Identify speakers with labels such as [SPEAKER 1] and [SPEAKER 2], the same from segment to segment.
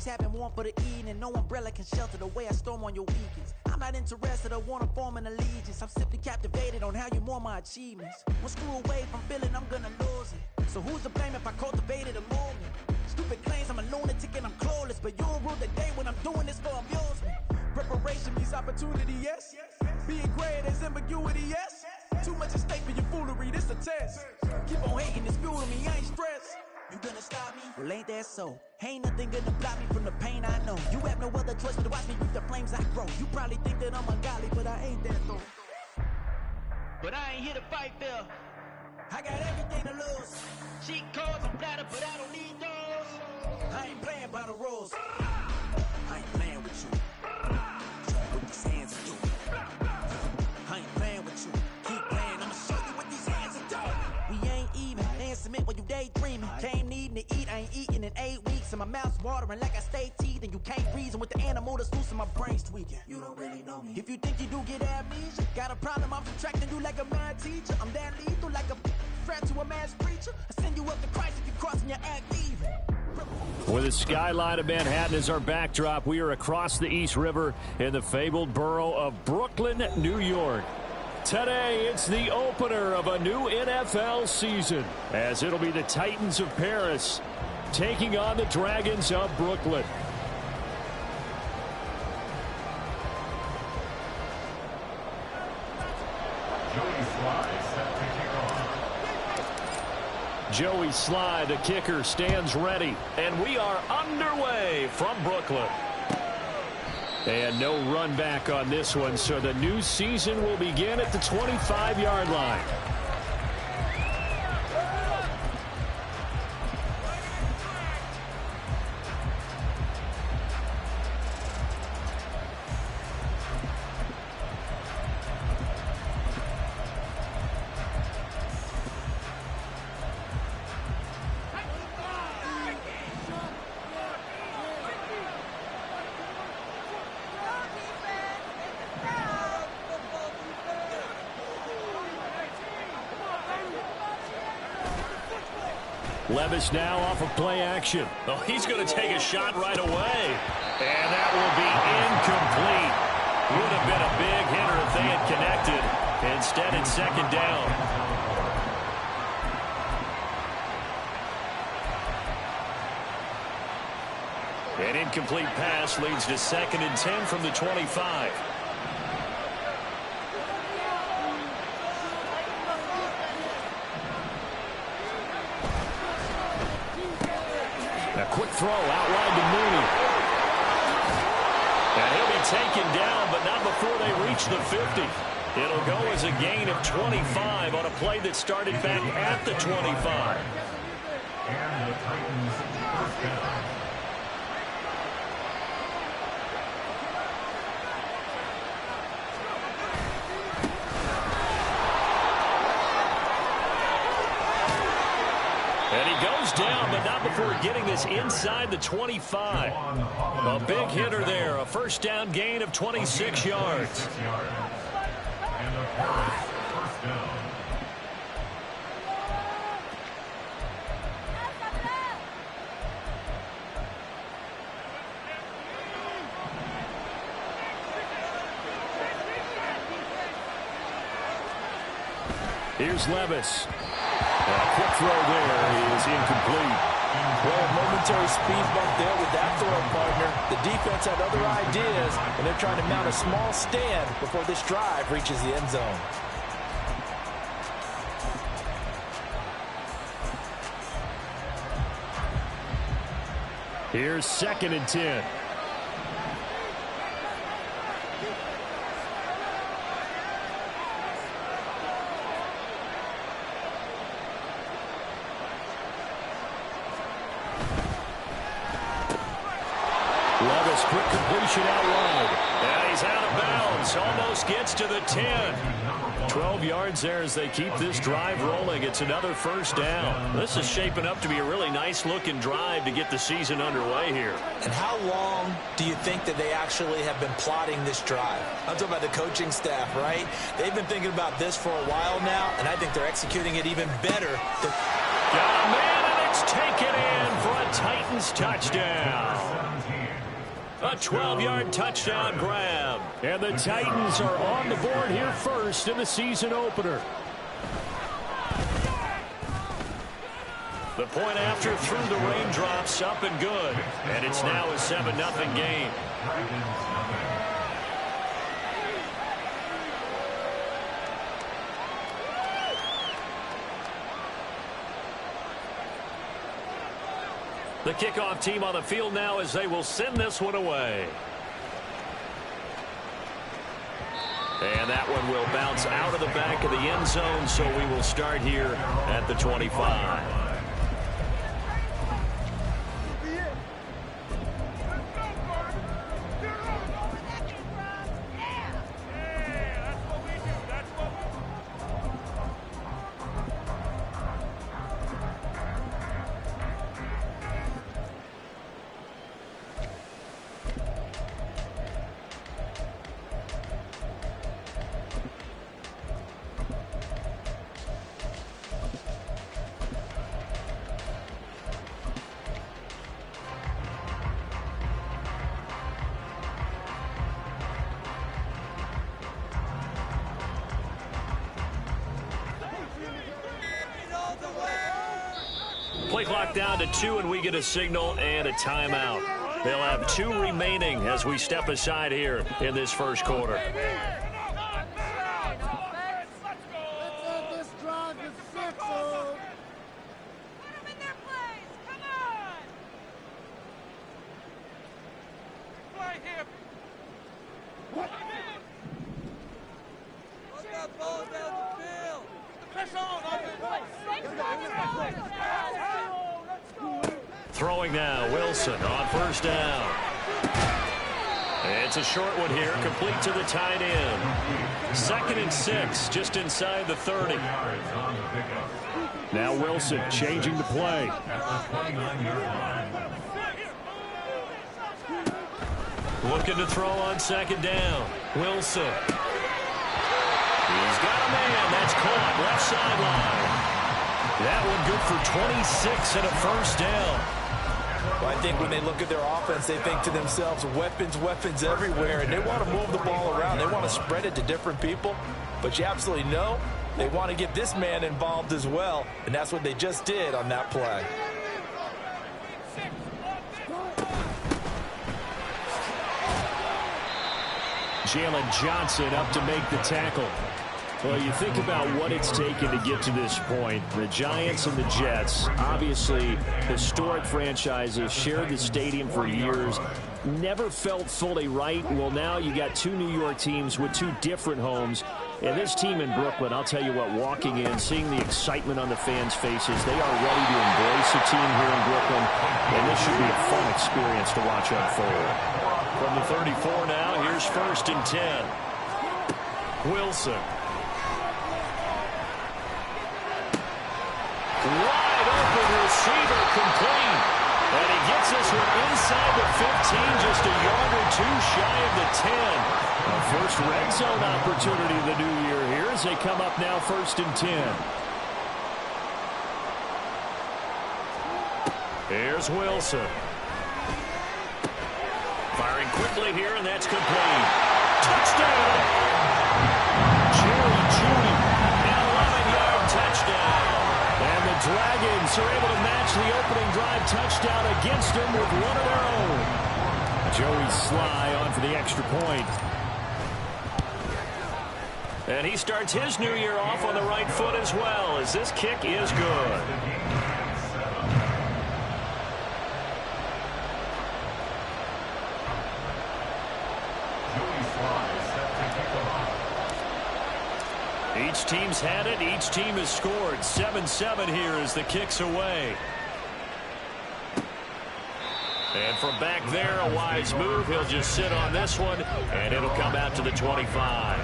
[SPEAKER 1] Parties happen warm for the evening. No umbrella can shelter the way I storm on your weekends. I'm not interested or want to form an allegiance. I'm simply captivated on how you more my achievements. One screw away from feeling I'm gonna lose it. So who's to blame if I cultivated a movement? Stupid claims I'm a lunatic and I'm clueless, but you'll rule the day when I'm doing this for amusement. Preparation means opportunity, yes. Being great is ambiguity, yes. Too much at stake for your foolery, this a test. Keep on hating, it's fuel to me, I ain't stressed. You gonna stop me? Well, ain't that so? Ain't nothing gonna block me from the pain I know. You have no other choice but to watch me reap the flames I grow. You probably think that I'm ungodly, but I ain't that though. But I ain't here to fight fair. I got everything to lose. Cheat codes, I'm flattered, but I don't need those. I ain't playing by the rules. I ain't playing with you. With these hands I do. I ain't playing with you. Keep playing, I'ma show you what these hands are doing. We ain't even. They ain't submit when you daydreaming. Came needing to eat, I ain't eating in 8 weeks. And my mouth's watering like I stay teeth. And you can't reason with the animal that's loose and my brain's tweaking. You don't really know me. If you think you do get amnesia, got a problem, I'm subtracting you like a mad teacher. I'm that lethal like a threat to a mass preacher. I send you up to Christ if you crossing your act even.
[SPEAKER 2] With the skyline of Manhattan as our backdrop, we are across the East River in the fabled borough of Brooklyn, New York. Today, it's the opener of a new NFL season, as it'll be the Titans of Paris taking on the Dragons of Brooklyn. Joey Sly, the kicker, stands ready, and we are underway from Brooklyn. And no run back on this one, so the new season will begin at the 25-yard line. Levis now off of play action.
[SPEAKER 3] Oh, he's going to take a shot right away. And that will be incomplete. Would have been a big hitter if they had connected. Instead, it's second down. An incomplete pass leads to 2nd and 10 from the 25.
[SPEAKER 2] A quick throw out wide to Mooney.
[SPEAKER 3] And he'll be taken down, but not before they reach the 50. It'll go as a gain of 25 on a play that started back at the 25. And the Titans first down. And he goes down, but not before getting this inside the 25. A big hitter there, a first down gain of 26 yards.
[SPEAKER 2] Here's Levis. A quick throw there is incomplete.
[SPEAKER 4] Well, a momentary speed bump there with that throw, partner. The defense had other ideas, and they're trying to mount a small stand before this drive reaches the end zone.
[SPEAKER 2] Here's 2nd and 10.
[SPEAKER 3] Levis, quick completion out wide. And he's out of bounds. Almost gets to the 10.
[SPEAKER 2] 12 yards there as they keep this drive rolling. It's another first down.
[SPEAKER 3] This is shaping up to be a really nice-looking drive to get the season underway here.
[SPEAKER 4] And how long do you think that they actually have been plotting this drive? I'm talking about the coaching staff, right? They've been thinking about this for a while now, and I think they're executing it even better.
[SPEAKER 3] Got a man, and it's taken in for a Titans touchdown. A 12-yard touchdown grab.
[SPEAKER 2] And the Titans are on the board here first in the season opener.
[SPEAKER 3] The point after through the raindrops, up and good. And it's now a 7-0 game. The kickoff team on the field now as they will send this one away. And that one will bounce out of the back of the end zone, so we will start here at the 25. Play clock down to 2, and we get a signal and a timeout. They'll have 2 remaining as we step aside here in this first quarter. Throwing now, Wilson on first down. It's a short one here, complete to the tight end. 2nd and 6, just inside the 30.
[SPEAKER 2] Now Wilson changing the play.
[SPEAKER 3] Looking to throw on 2nd down. Wilson. He's got a man. That's caught left sideline. That one good for 26 and a first down.
[SPEAKER 4] Well, I think when they look at their offense, they think to themselves, weapons, weapons everywhere, and they want to move the ball around. They want to spread it to different people, but you absolutely know they want to get this man involved as well, and that's what they just did on that play.
[SPEAKER 2] Jalen Johnson up to make the tackle. Well, you think about what it's taken to get to this point. The Giants and the Jets, obviously historic franchises, shared the stadium for years, never felt fully right. Well, now you got 2 New York teams with 2 different homes. And this team in Brooklyn, I'll tell you what, walking in, seeing the excitement on the fans' faces, they are ready to embrace a team here in Brooklyn, and this should be a fun experience to watch unfold.
[SPEAKER 3] From the 34 now, here's 1st and 10. Wilson. Wide open receiver, complete. And he gets this one inside the 15, just a yard or 2 shy of the 10. A first red zone opportunity of the new year here as they come up now 1st and 10. Here's Wilson. Firing quickly here, and that's complete. Touchdown! Jerry Jeudy, an 11-yard touchdown. And the Dragons are able to match the opening drive touchdown against them with one of their own. Joey Sly on for the extra point. And he starts his new year off on the right foot as well, as this kick is good. Each team's had it. Each team has scored. 7-7 here as the kick's away. And from back there, a wise move. He'll just sit on this one, and it'll come out to the 25.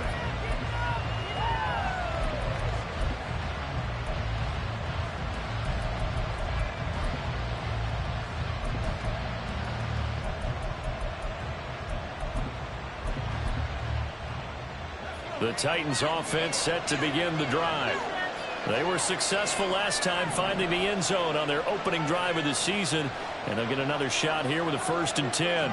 [SPEAKER 3] The Titans offense set to begin the drive. They were successful last time finding the end zone on their opening drive of the season, and they'll get another shot here with a 1st and 10.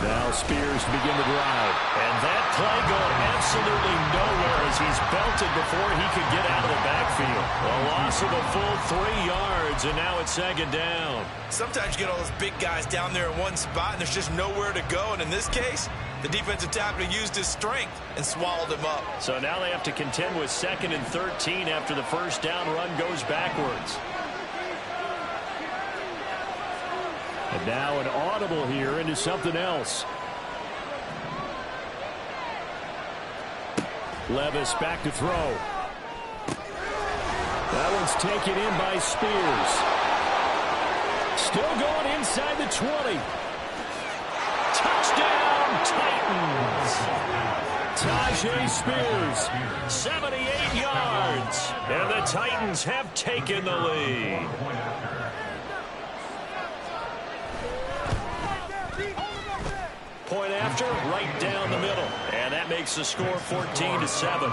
[SPEAKER 2] Now Spears to begin the drive.
[SPEAKER 3] And that play going absolutely nowhere as he's belted before he could get out of the backfield. A loss of a full 3 yards, and now it's second down.
[SPEAKER 4] Sometimes you get all those big guys down there in one spot, and there's just nowhere to go. And in this case, the defensive tackle used his strength and swallowed him up.
[SPEAKER 3] So now they have to contend with 2nd and 13 after the first down run goes backwards.
[SPEAKER 2] And now an audible here into something else. Levis back to throw. That one's taken in by Spears. Still going inside the 20.
[SPEAKER 3] Touchdown, Titans.
[SPEAKER 2] Tajay Spears.
[SPEAKER 3] 78 yards. And the Titans have taken the lead. Point after, right down the middle. And that makes the score 14-7.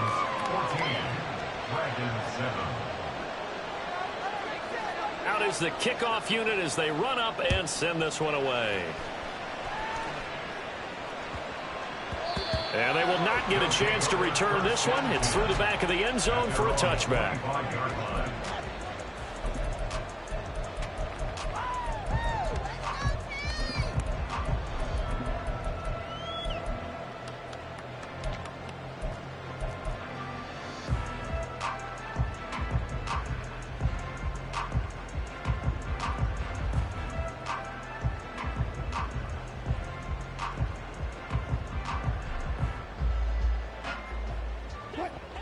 [SPEAKER 3] Out is the kickoff unit as they run up and send this one away. And they will not get a chance to return this one. It's through the back of the end zone for a touchback.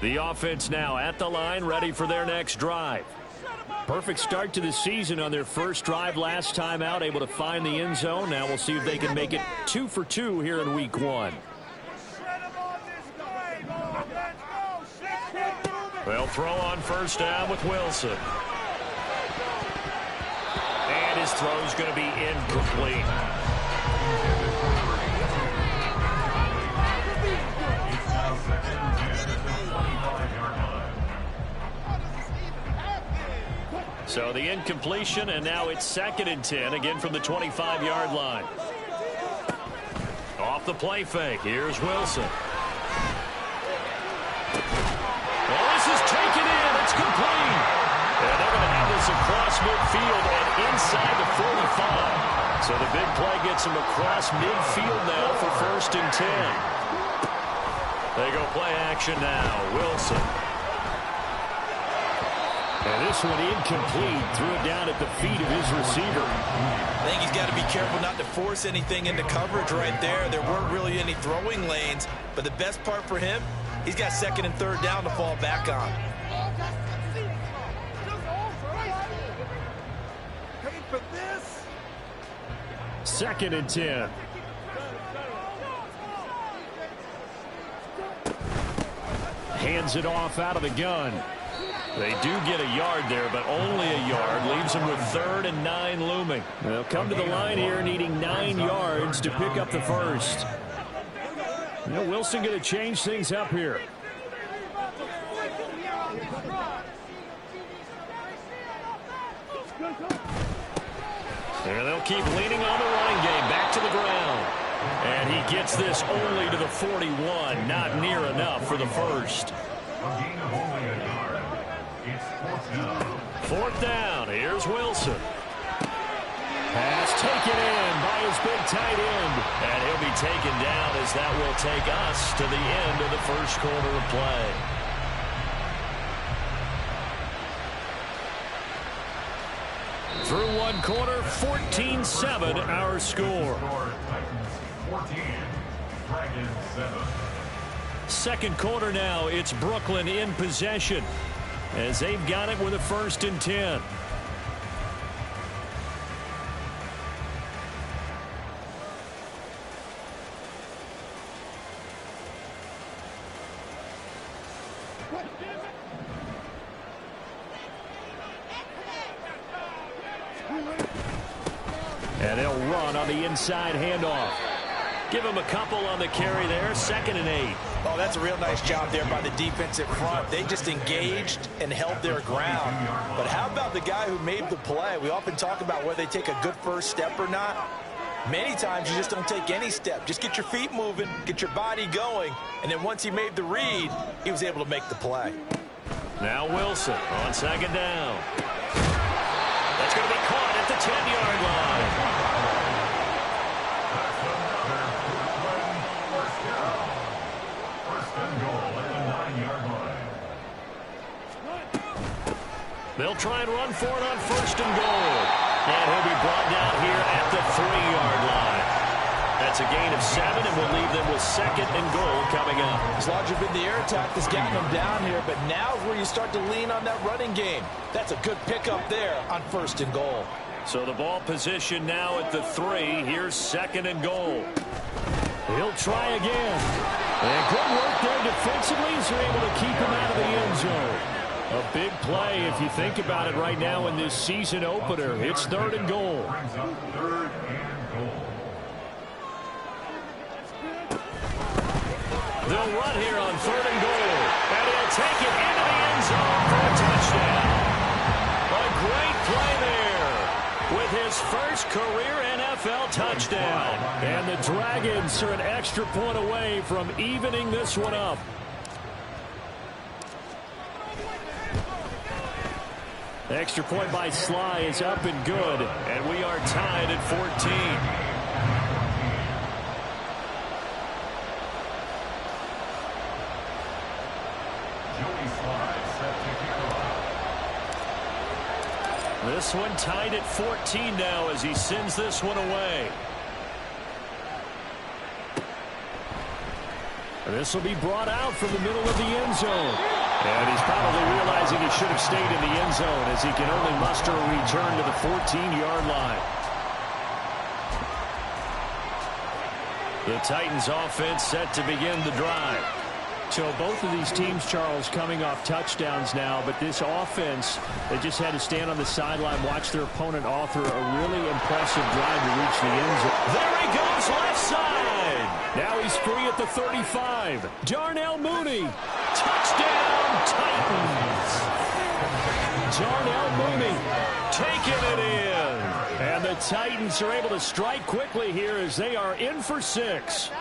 [SPEAKER 3] The offense now at the line, ready for their next drive. Perfect start to the season on their first drive last time out, able to find the end zone. Now we'll see if they can make it 2 for 2 here in week 1. They'll throw on first down with Wilson. And his throw's going to be incomplete. So the incompletion, and now it's 2nd and 10, again from the 25-yard line. Off the play fake, here's Wilson. Well, this is taken in, it's complete. And they're going to have this across midfield and inside the 45. So the big play gets them across midfield now for 1st and 10. They go play action now, Wilson.
[SPEAKER 2] And this one incomplete. Threw it down at the feet of his receiver.
[SPEAKER 4] I think he's got to be careful not to force anything into coverage right there. There weren't really any throwing lanes. But the best part for him, he's got 2nd and 3rd down to fall back on.
[SPEAKER 5] Paid for this.
[SPEAKER 2] 2nd and 10. Hands it off out of the gun. They do get a yard there, but only a yard. Leaves them with 3rd and 9 looming. They'll come to the line here needing 9 yards to pick up the first. You know, Wilson going to change things up here. And they'll keep leaning on the running game. Back to the ground. And he gets this only to the 41. Not near enough for the first. 4th down. Here's Wilson. Pass taken in by his big tight end.
[SPEAKER 3] And he'll be taken down as that will take us to the end of the first quarter of play.
[SPEAKER 2] Through 1 quarter, 14-7 our score.
[SPEAKER 5] 14, Dragons 7.
[SPEAKER 2] 2nd quarter now, it's Brooklyn in possession as they've got it with a 1st and 10. And they'll run on the inside handoff. Give him a couple on the carry there. 2nd and 8.
[SPEAKER 4] Oh, that's a real nice job there by the defensive front. They just engaged and held their ground. But how about the guy who made the play? We often talk about whether they take a good first step or not. Many times you just don't take any step. Just get your feet moving, get your body going, and then once he made the read, he was able to make the play.
[SPEAKER 3] Now Wilson on second down. That's going to be caught at the 10-yard line.
[SPEAKER 5] First and goal at the 9-yard line.
[SPEAKER 3] They'll try and run for it on first and goal. And he'll be brought down here at the 3-yard line. That's a gain of 7, and we'll leave them with second and goal coming up.
[SPEAKER 4] As long as you've been the air attack that's gotten them down here, but now is where you start to lean on that running game. That's a good pickup there on first and goal.
[SPEAKER 3] So the ball position now at the 3. Here's second and goal.
[SPEAKER 2] He'll try again. And good work there defensively as they're able to keep him out of the end zone. A big play if you think about it right now in this season opener. It's third and goal.
[SPEAKER 5] Brings up third and goal.
[SPEAKER 3] They'll run here on third and goal. And he'll take it into the end zone for a touchdown. A great play there with his first career NFL touchdown.
[SPEAKER 2] And the Dragons are an extra point away from evening this one up. The extra point by Sly is up and good.
[SPEAKER 3] And we are tied at 14. This one tied at 14 now as he sends this one away.
[SPEAKER 2] And this will be brought out from the middle of the end zone. And he's probably realizing he should have stayed in the end zone as he can only muster a return to the 14-yard line.
[SPEAKER 3] The Titans offense set to begin the drive.
[SPEAKER 2] So both of these teams, Charles, coming off touchdowns now, but this offense, they just had to stand on the sideline, watch their opponent author a really impressive drive to reach the end zone.
[SPEAKER 3] There he goes, left side.
[SPEAKER 2] Now he's free at the 35. Darnell Mooney.
[SPEAKER 3] Touchdown, Titans.
[SPEAKER 2] Darnell Mooney
[SPEAKER 3] taking it in.
[SPEAKER 2] And the Titans are able to strike quickly here as they are in for 6.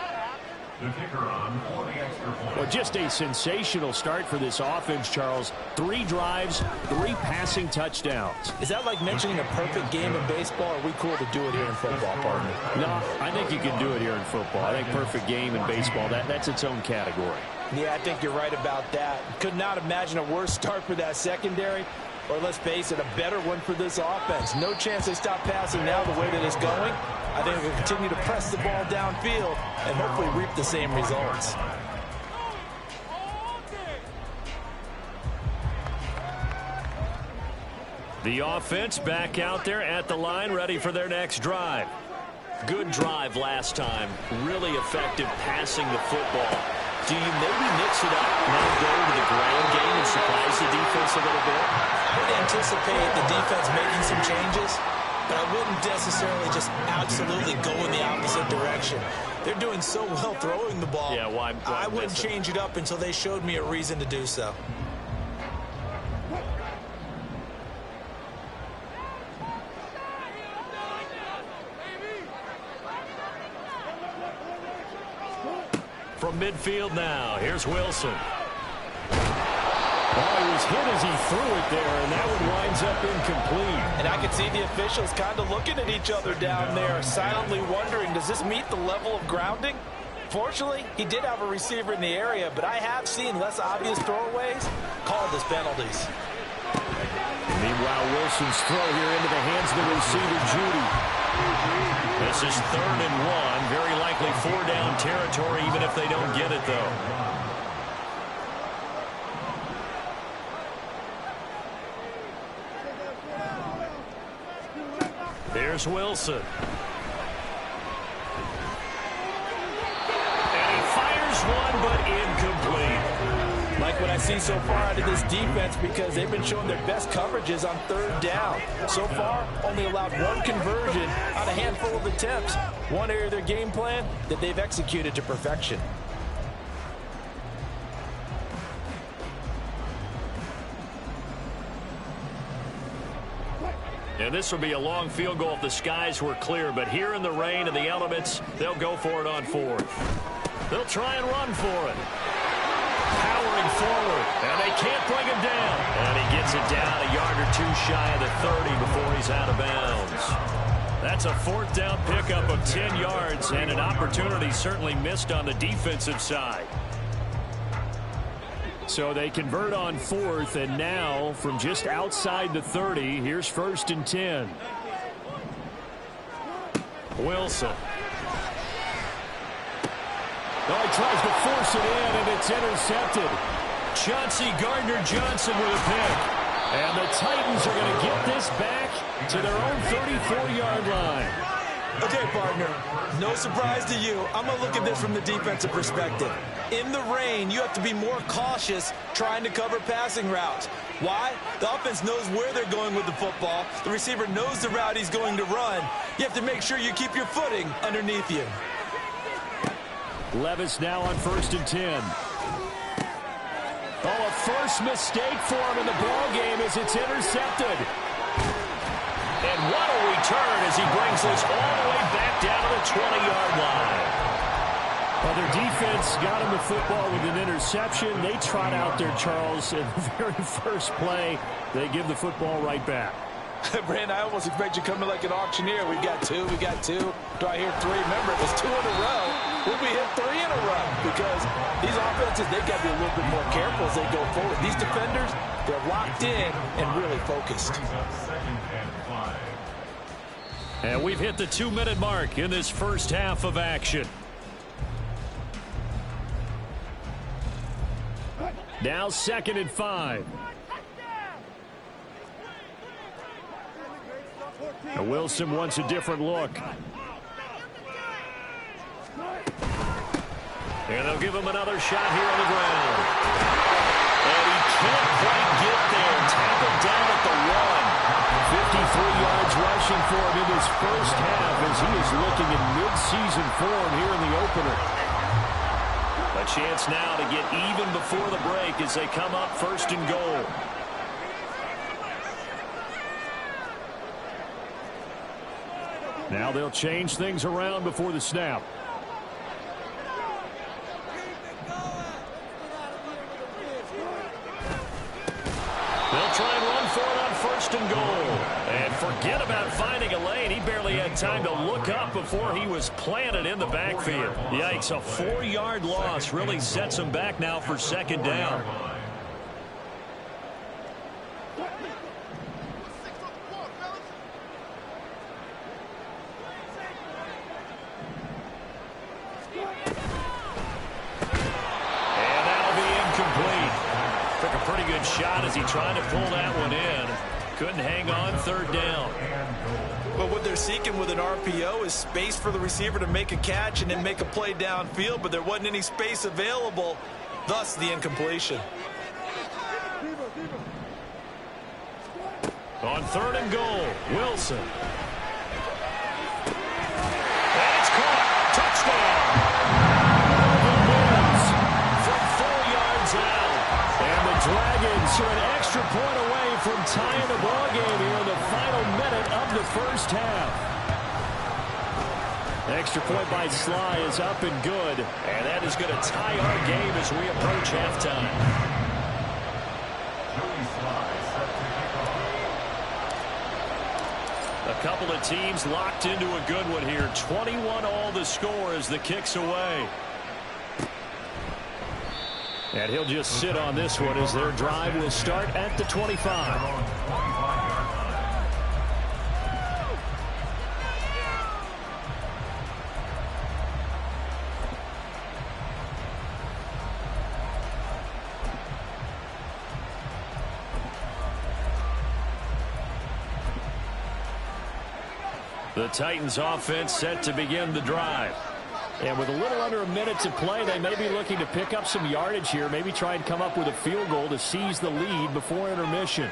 [SPEAKER 5] The kicker on for the extra point.
[SPEAKER 2] Well, just a sensational start for this offense, Charles. 3 drives, 3 passing touchdowns.
[SPEAKER 4] Is that like mentioning a perfect game in baseball, or are we cool to do it here in football, partner?
[SPEAKER 2] No, I think you can do it here in football. I think perfect game in baseball, that's its own category.
[SPEAKER 4] Yeah, I think you're right about that. Could not imagine a worse start for that secondary, or let's face it, a better one for this offense. No chance they stop passing now the way that it's going. I think we'll continue to press the ball downfield and hopefully reap the same results.
[SPEAKER 3] The offense back out there at the line, ready for their next drive. Good drive last time. Really effective passing the football. Do you maybe mix it up, now go to the ground game and surprise the defense a little bit?
[SPEAKER 4] I would anticipate the defense making some changes, but I wouldn't necessarily just absolutely go in the opposite direction. They're doing so well throwing the ball.
[SPEAKER 3] Yeah, why
[SPEAKER 4] I wouldn't change it up until they showed me a reason to do so.
[SPEAKER 3] From midfield now, here's Wilson.
[SPEAKER 2] Oh, he was hit as he threw it there, and that one winds up incomplete.
[SPEAKER 4] And I can see the officials kind of looking at each other down there, silently wondering, does this meet the level of grounding? Fortunately, he did have a receiver in the area, but I have seen less obvious throwaways called as penalties.
[SPEAKER 2] Meanwhile, Wilson's throw here into the hands of the receiver, Judy.
[SPEAKER 3] This is 3rd and 1. Very likely 4-down territory, even if they don't get it, though. There's Wilson. And he fires one, but incomplete.
[SPEAKER 4] Like what I see so far out of this defense, because they've been showing their best coverages on 3rd down. So far, only allowed 1 conversion on a handful of attempts. One area of their game plan that they've executed to perfection.
[SPEAKER 2] And this would be a long field goal if the skies were clear. But here in the rain and the elements, they'll go for it on fourth. They'll try and run for it. Powering forward, and they can't bring him down. And he gets it down a yard or two shy of the 30 before he's out of bounds. That's a fourth down pickup of 10 yards, and an opportunity certainly missed on the defensive side. So they convert on fourth, and now from just outside the 30, here's 1st and 10. Wilson. Oh, he tries to force it in, and it's intercepted. Chauncey Gardner-Johnson with a pick. And the Titans are going to get this back to their own 34-yard line.
[SPEAKER 4] Okay, partner, no surprise to you. I'm going to look at this from the defensive perspective. In the rain, you have to be more cautious trying to cover passing routes. Why? The offense knows where they're going with the football. The receiver knows the route he's going to run. You have to make sure you keep your footing underneath you.
[SPEAKER 2] Levis now on 1st and 10. Oh, a first mistake for him in the ball game as it's intercepted. And what a return as he brings this all the way back down to the 20-yard line. Well, their defense got him the football with an interception. They trot out there, Charles, in the very first play. They give the football right back.
[SPEAKER 4] Brandon, I almost expect you coming like an auctioneer. We got two. Do I hear three? Remember, it was 2 in a row. Will we hit 3 in a row? Because these offenses, they got to be a little bit more careful as they go forward. These defenders, they're locked in and really focused.
[SPEAKER 2] And we've hit the 2-minute mark in this first half of action. Now 2nd and 5. Now Wilson wants a different look. And they'll give him another shot here on the ground. And he can't quite get there. Tackled down at the 1. 53 yards rushing for him in his first half as he is looking in mid-season form here in the opener. A chance now to get even before the break as they come up 1st and goal. Now they'll change things around before the snap. They'll try and run for it on 1st and goal. And forget about finding a lane. He barely had time to look up before he was planted in the backfield. Yikes, a 4-yard loss really sets him back now for 2nd down. Shot as he tried to pull that one in. Couldn't hang on 3rd down.
[SPEAKER 4] But what they're seeking with an RPO is space for the receiver to make a catch and then make a play downfield, but there wasn't any space available, thus the incompletion.
[SPEAKER 2] On 3rd and goal, Wilson. And it's caught. Touchdown. From 4 yards out. And the Dragons are an extra point away from tying the ball game here in the final minute of the first half. The extra point by Sly is up and good, and that is going to tie our game as we approach halftime. A couple of teams locked into a good one here. 21 all the score as the kick's away. And he'll just sit on this one as their drive will start at the 25. The Titans offense set to begin the drive. And with a little under a minute to play, they may be looking to pick up some yardage here, maybe try and come up with a field goal to seize the lead before intermission.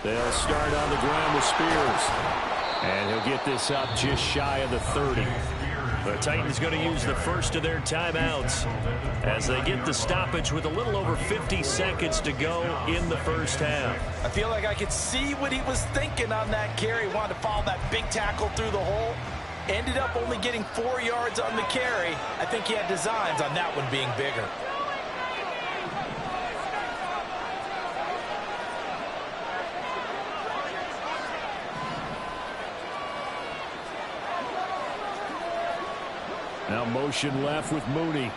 [SPEAKER 2] They'll start on the ground with Spears. And he'll get this up just shy of the 30. The Titans going to use the first of their timeouts as they get the stoppage with a little over 50 seconds to go in the first half.
[SPEAKER 4] I feel like I could see what he was thinking on that carry. Wanted to follow that big tackle through the hole. Ended up only getting 4 yards on the carry. I think he had designs on that one being bigger.
[SPEAKER 2] Now motion left with Mooney.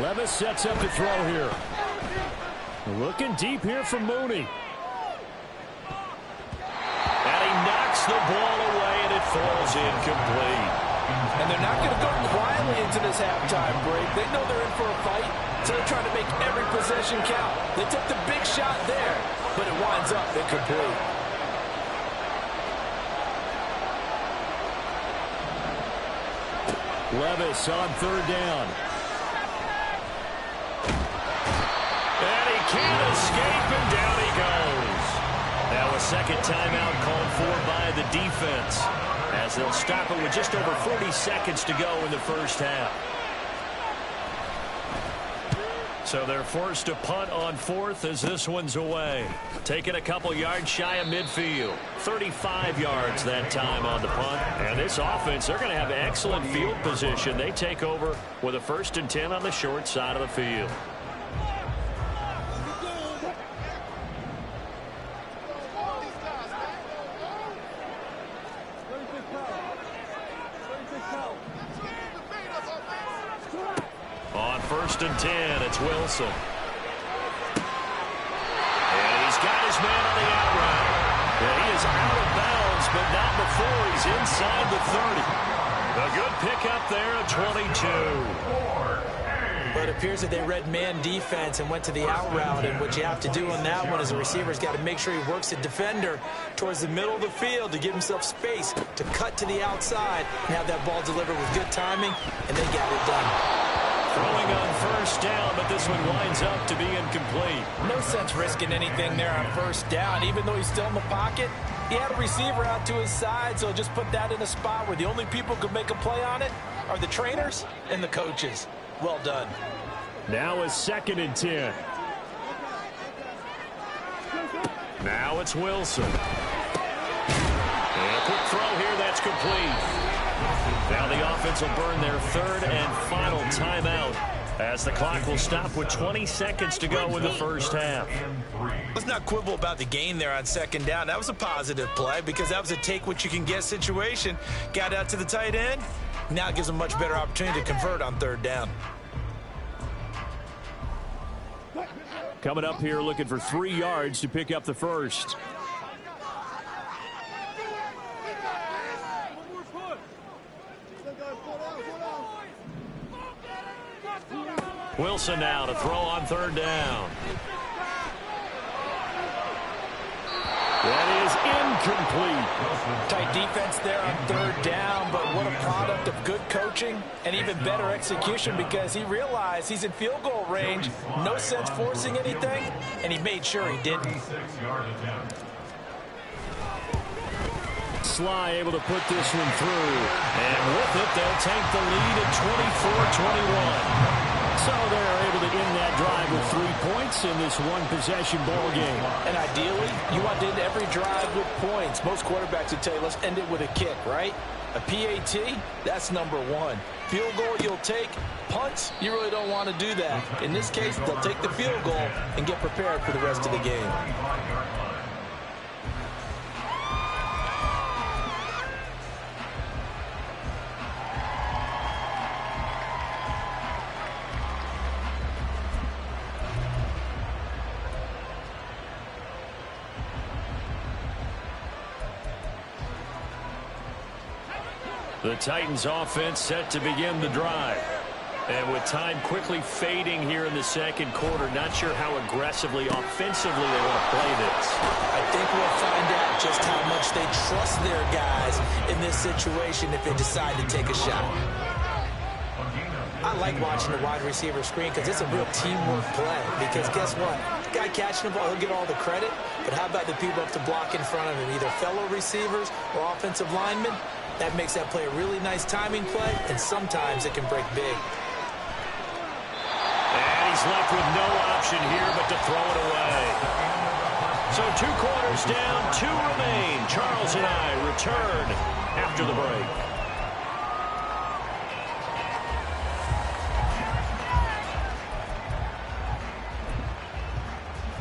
[SPEAKER 2] Levis sets up to throw here. Looking deep here for Mooney.
[SPEAKER 3] And he knocks the ball away, and it falls incomplete.
[SPEAKER 4] And they're not going to go quietly into this halftime break. They know they're in for a fight, so they're trying to make every possession count. They took the big shot there, but it winds up incomplete.
[SPEAKER 2] Levis on third down.
[SPEAKER 3] And he can't escape, and down he goes.
[SPEAKER 2] Now a second timeout called for by the defense, as they'll stop it with just over 40 seconds to go in the first half. So they're forced to punt on fourth as this one's away. Taking a couple yards shy of midfield. 35 yards that time on the punt. And this offense, they're going to have excellent field position. They take over with a 1st and 10 on the short side of the field. On 1st and 10, it's Wilson. And he's got his man on the out route. And he is out of bounds, but not before he's inside the 30. A good pickup there at 22.
[SPEAKER 4] But it appears that they read man defense and went to the out route. And what you have to do on that one is a receiver's got to make sure he works the defender towards the middle of the field to give himself space to cut to the outside and have that ball delivered with good timing, and they got it done.
[SPEAKER 2] Throwing on first down, but this one winds up to be incomplete.
[SPEAKER 4] No sense risking anything there on first down. Even though he's still in the pocket, he had a receiver out to his side, so just put that in a spot where the only people who can make a play on it are the trainers and the coaches. Well done.
[SPEAKER 2] Now a 2nd and 10. Now it's Wilson. And a quick throw here, that's complete. Now the offense will burn their 3rd and final timeout as the clock will stop with 20 seconds to go in the first half.
[SPEAKER 4] Let's not quibble about the gain there on 2nd down. That was a positive play because that was a take-what-you-can-get situation. Got out to the tight end. Now it gives them a much better opportunity to convert on 3rd down.
[SPEAKER 2] Coming up here looking for 3 yards to pick up the first. Wilson now to throw on 3rd down. That is incomplete.
[SPEAKER 4] Tight defense there on 3rd down, but what a product of good coaching and even better execution because he realized he's in field goal range. No sense forcing anything, and he made sure he didn't.
[SPEAKER 2] Sly able to put this one through. And with it, they'll take the lead at 24-21. So they're able to end that drive with 3 points in this one-possession ball game.
[SPEAKER 4] And ideally, you want to end every drive with points. Most quarterbacks would tell you, let's end it with a kick, right? A PAT, that's number 1. Field goal you'll take. Punts, you really don't want to do that. In this case, they'll take the field goal and get prepared for the rest of the game.
[SPEAKER 2] The Titans offense set to begin the drive. And with time quickly fading here in the 2nd quarter, not sure how aggressively, offensively they want to play this.
[SPEAKER 4] I think we'll find out just how much they trust their guys in this situation if they decide to take a shot. I like watching the wide receiver screen because it's a real teamwork play. Because guess what? The guy catching the ball, he'll get all the credit. but how about the people up to block in front of him, either fellow receivers or offensive linemen? That makes that play a really nice timing play, and sometimes it can break big.
[SPEAKER 3] And he's left with no option here but to throw it away. So 2 quarters down, 2 remain. Charles and I return after the break.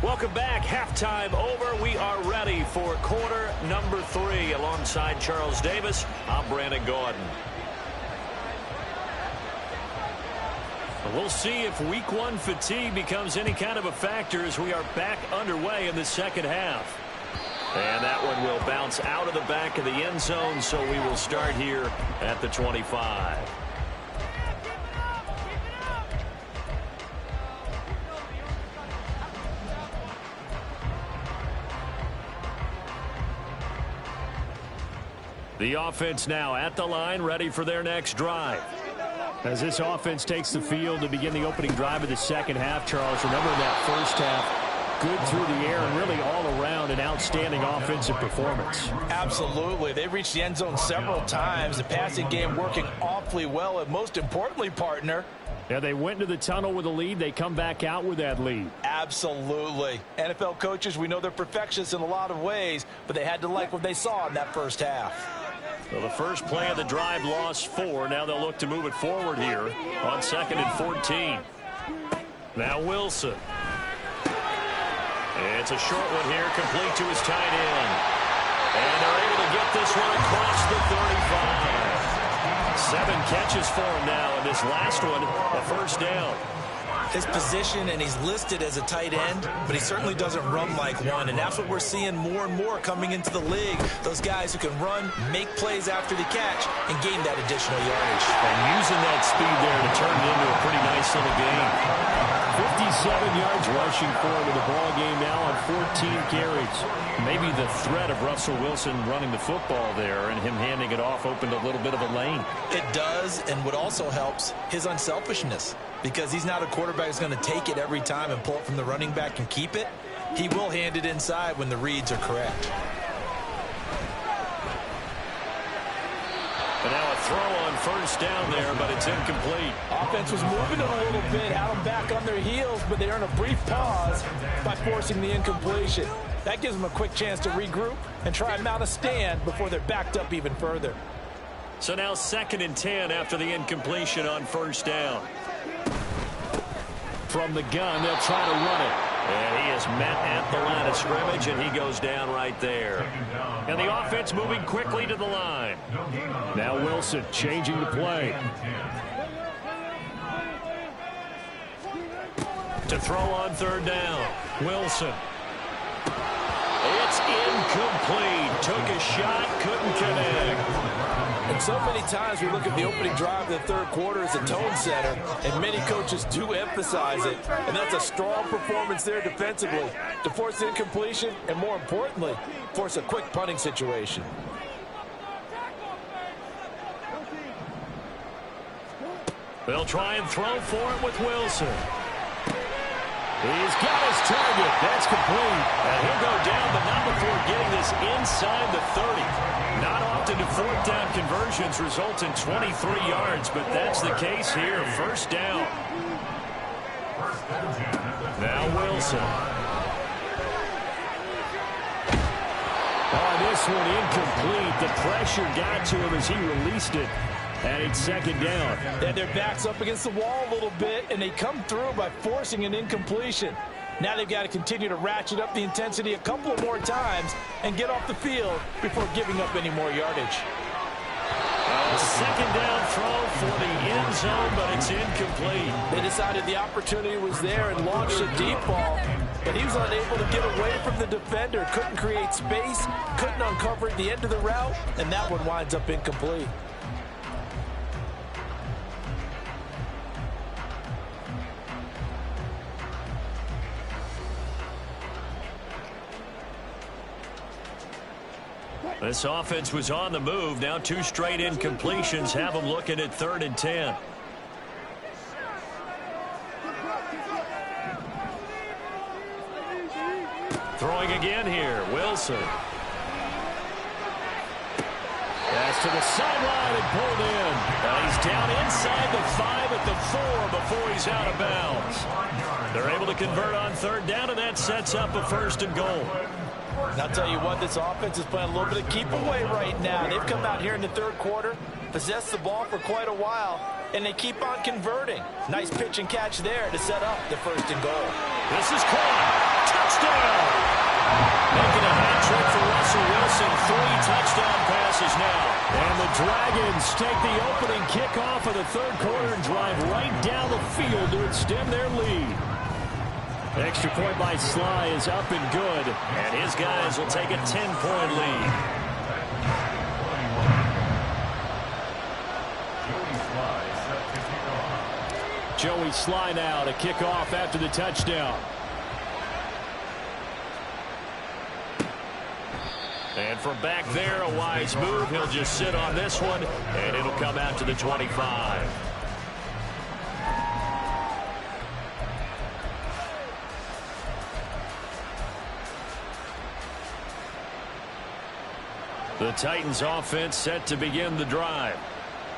[SPEAKER 3] Welcome back. Halftime over. We are ready for quarter number 3. Alongside Charles Davis, I'm Brandon Gordon. We'll see if week 1 fatigue becomes any kind of a factor as we are back underway in the second half. And that one will bounce out of the back of the end zone, so we will start here at the 25. The offense now at the line, ready for their next drive. As this offense takes the field to begin the opening drive of the second half, Charles, remember that first half, good through the air and really all around an outstanding offensive performance.
[SPEAKER 4] Absolutely. They reached the end zone several times. The passing game working awfully well, and most importantly, partner,
[SPEAKER 2] yeah, they went into the tunnel with a lead. They come back out with that lead.
[SPEAKER 4] Absolutely. NFL coaches, we know they're perfectionists in a lot of ways, but they had to like what they saw in that first half.
[SPEAKER 3] Well, the first play of the drive lost 4. Now they'll look to move it forward here on 2nd and 14. Now Wilson. It's a short one here, complete to his tight end. And they're able to get this one across the 35. 7 catches for him now, and this last one, a first down.
[SPEAKER 4] His position, and he's listed as a tight end, but he certainly doesn't run like one, and that's what we're seeing more and more coming into the league. Those guys who can run, make plays after the catch, and gain that additional yardage.
[SPEAKER 3] And using that speed there to turn it into a pretty nice little game.
[SPEAKER 2] 57 yards rushing forward to the ball game now on 14 carries. Maybe the threat of Russell Wilson running the football there and him handing it off opened a little bit of a lane.
[SPEAKER 4] It does, and what also helps, his unselfishness. Because he's not a quarterback who's going to take it every time and pull it from the running back and keep it. He will hand it inside when the reads are correct.
[SPEAKER 3] And now a throw on first down there, but it's incomplete.
[SPEAKER 4] Offense was moving it a little bit, had them back on their heels, but they earn a brief pause by forcing the incompletion. That gives them a quick chance to regroup and try and mount a stand before they're backed up even further.
[SPEAKER 3] So now 2nd and 10 after the incompletion on first down.
[SPEAKER 2] From the gun, they'll try to run it.
[SPEAKER 3] And he is met at the line of scrimmage, and he goes down right there. And the offense moving quickly to the line.
[SPEAKER 2] Now Wilson changing the play.
[SPEAKER 3] To throw on 3rd down. Wilson. It's incomplete. Took a shot, couldn't connect.
[SPEAKER 4] And so many times we look at the opening drive of the 3rd quarter as a tone setter, and many coaches do emphasize it. And that's a strong performance there defensively to force the incompletion and, more importantly, force a quick punting situation.
[SPEAKER 3] They'll try and throw for it with Wilson.
[SPEAKER 2] He's got his target. That's complete.
[SPEAKER 3] And he'll go down, but not before getting this inside the 30. Not often do 4th down conversions result in 23 yards, but that's the case here. First down. Now Wilson.
[SPEAKER 2] Oh, this one incomplete. The pressure got to him as he released it. And it's 2nd down.
[SPEAKER 4] And their back's up against the wall a little bit, and they come through by forcing an incompletion. Now they've got to continue to ratchet up the intensity a couple of more times and get off the field before giving up any more yardage.
[SPEAKER 3] Second down throw for the end zone, but it's incomplete.
[SPEAKER 4] They decided the opportunity was there and launched a deep ball, but he was unable to get away from the defender, couldn't create space, couldn't uncover at the end of the route, and that one winds up incomplete.
[SPEAKER 3] This offense was on the move. Now 2 straight incompletions have them looking at 3rd and 10. Throwing again here.
[SPEAKER 2] Wilson. Pass to the sideline and pulled in. He's down inside the 5 at the 4 before he's out of bounds. They're able to convert on third down, and that sets up a 1st and goal.
[SPEAKER 4] And I'll tell you what, this offense is playing a little bit of keep away right now. They've come out here in the third quarter, possessed the ball for quite a while, and they keep on converting. Nice pitch and catch there to set up the 1st and goal.
[SPEAKER 2] This is caught. Touchdown! Making a hat trick for Russell Wilson. 3 touchdown passes now. And the Dragons take the opening kickoff of the third quarter and drive right down the field to extend their lead. Extra point by Sly is up and good. And his guys will take a 10-point lead. Joey Sly now to kick off after the touchdown. And from back there, a wise move. He'll just sit on this one, and it'll come out to the 25. The Titans offense set to begin the drive.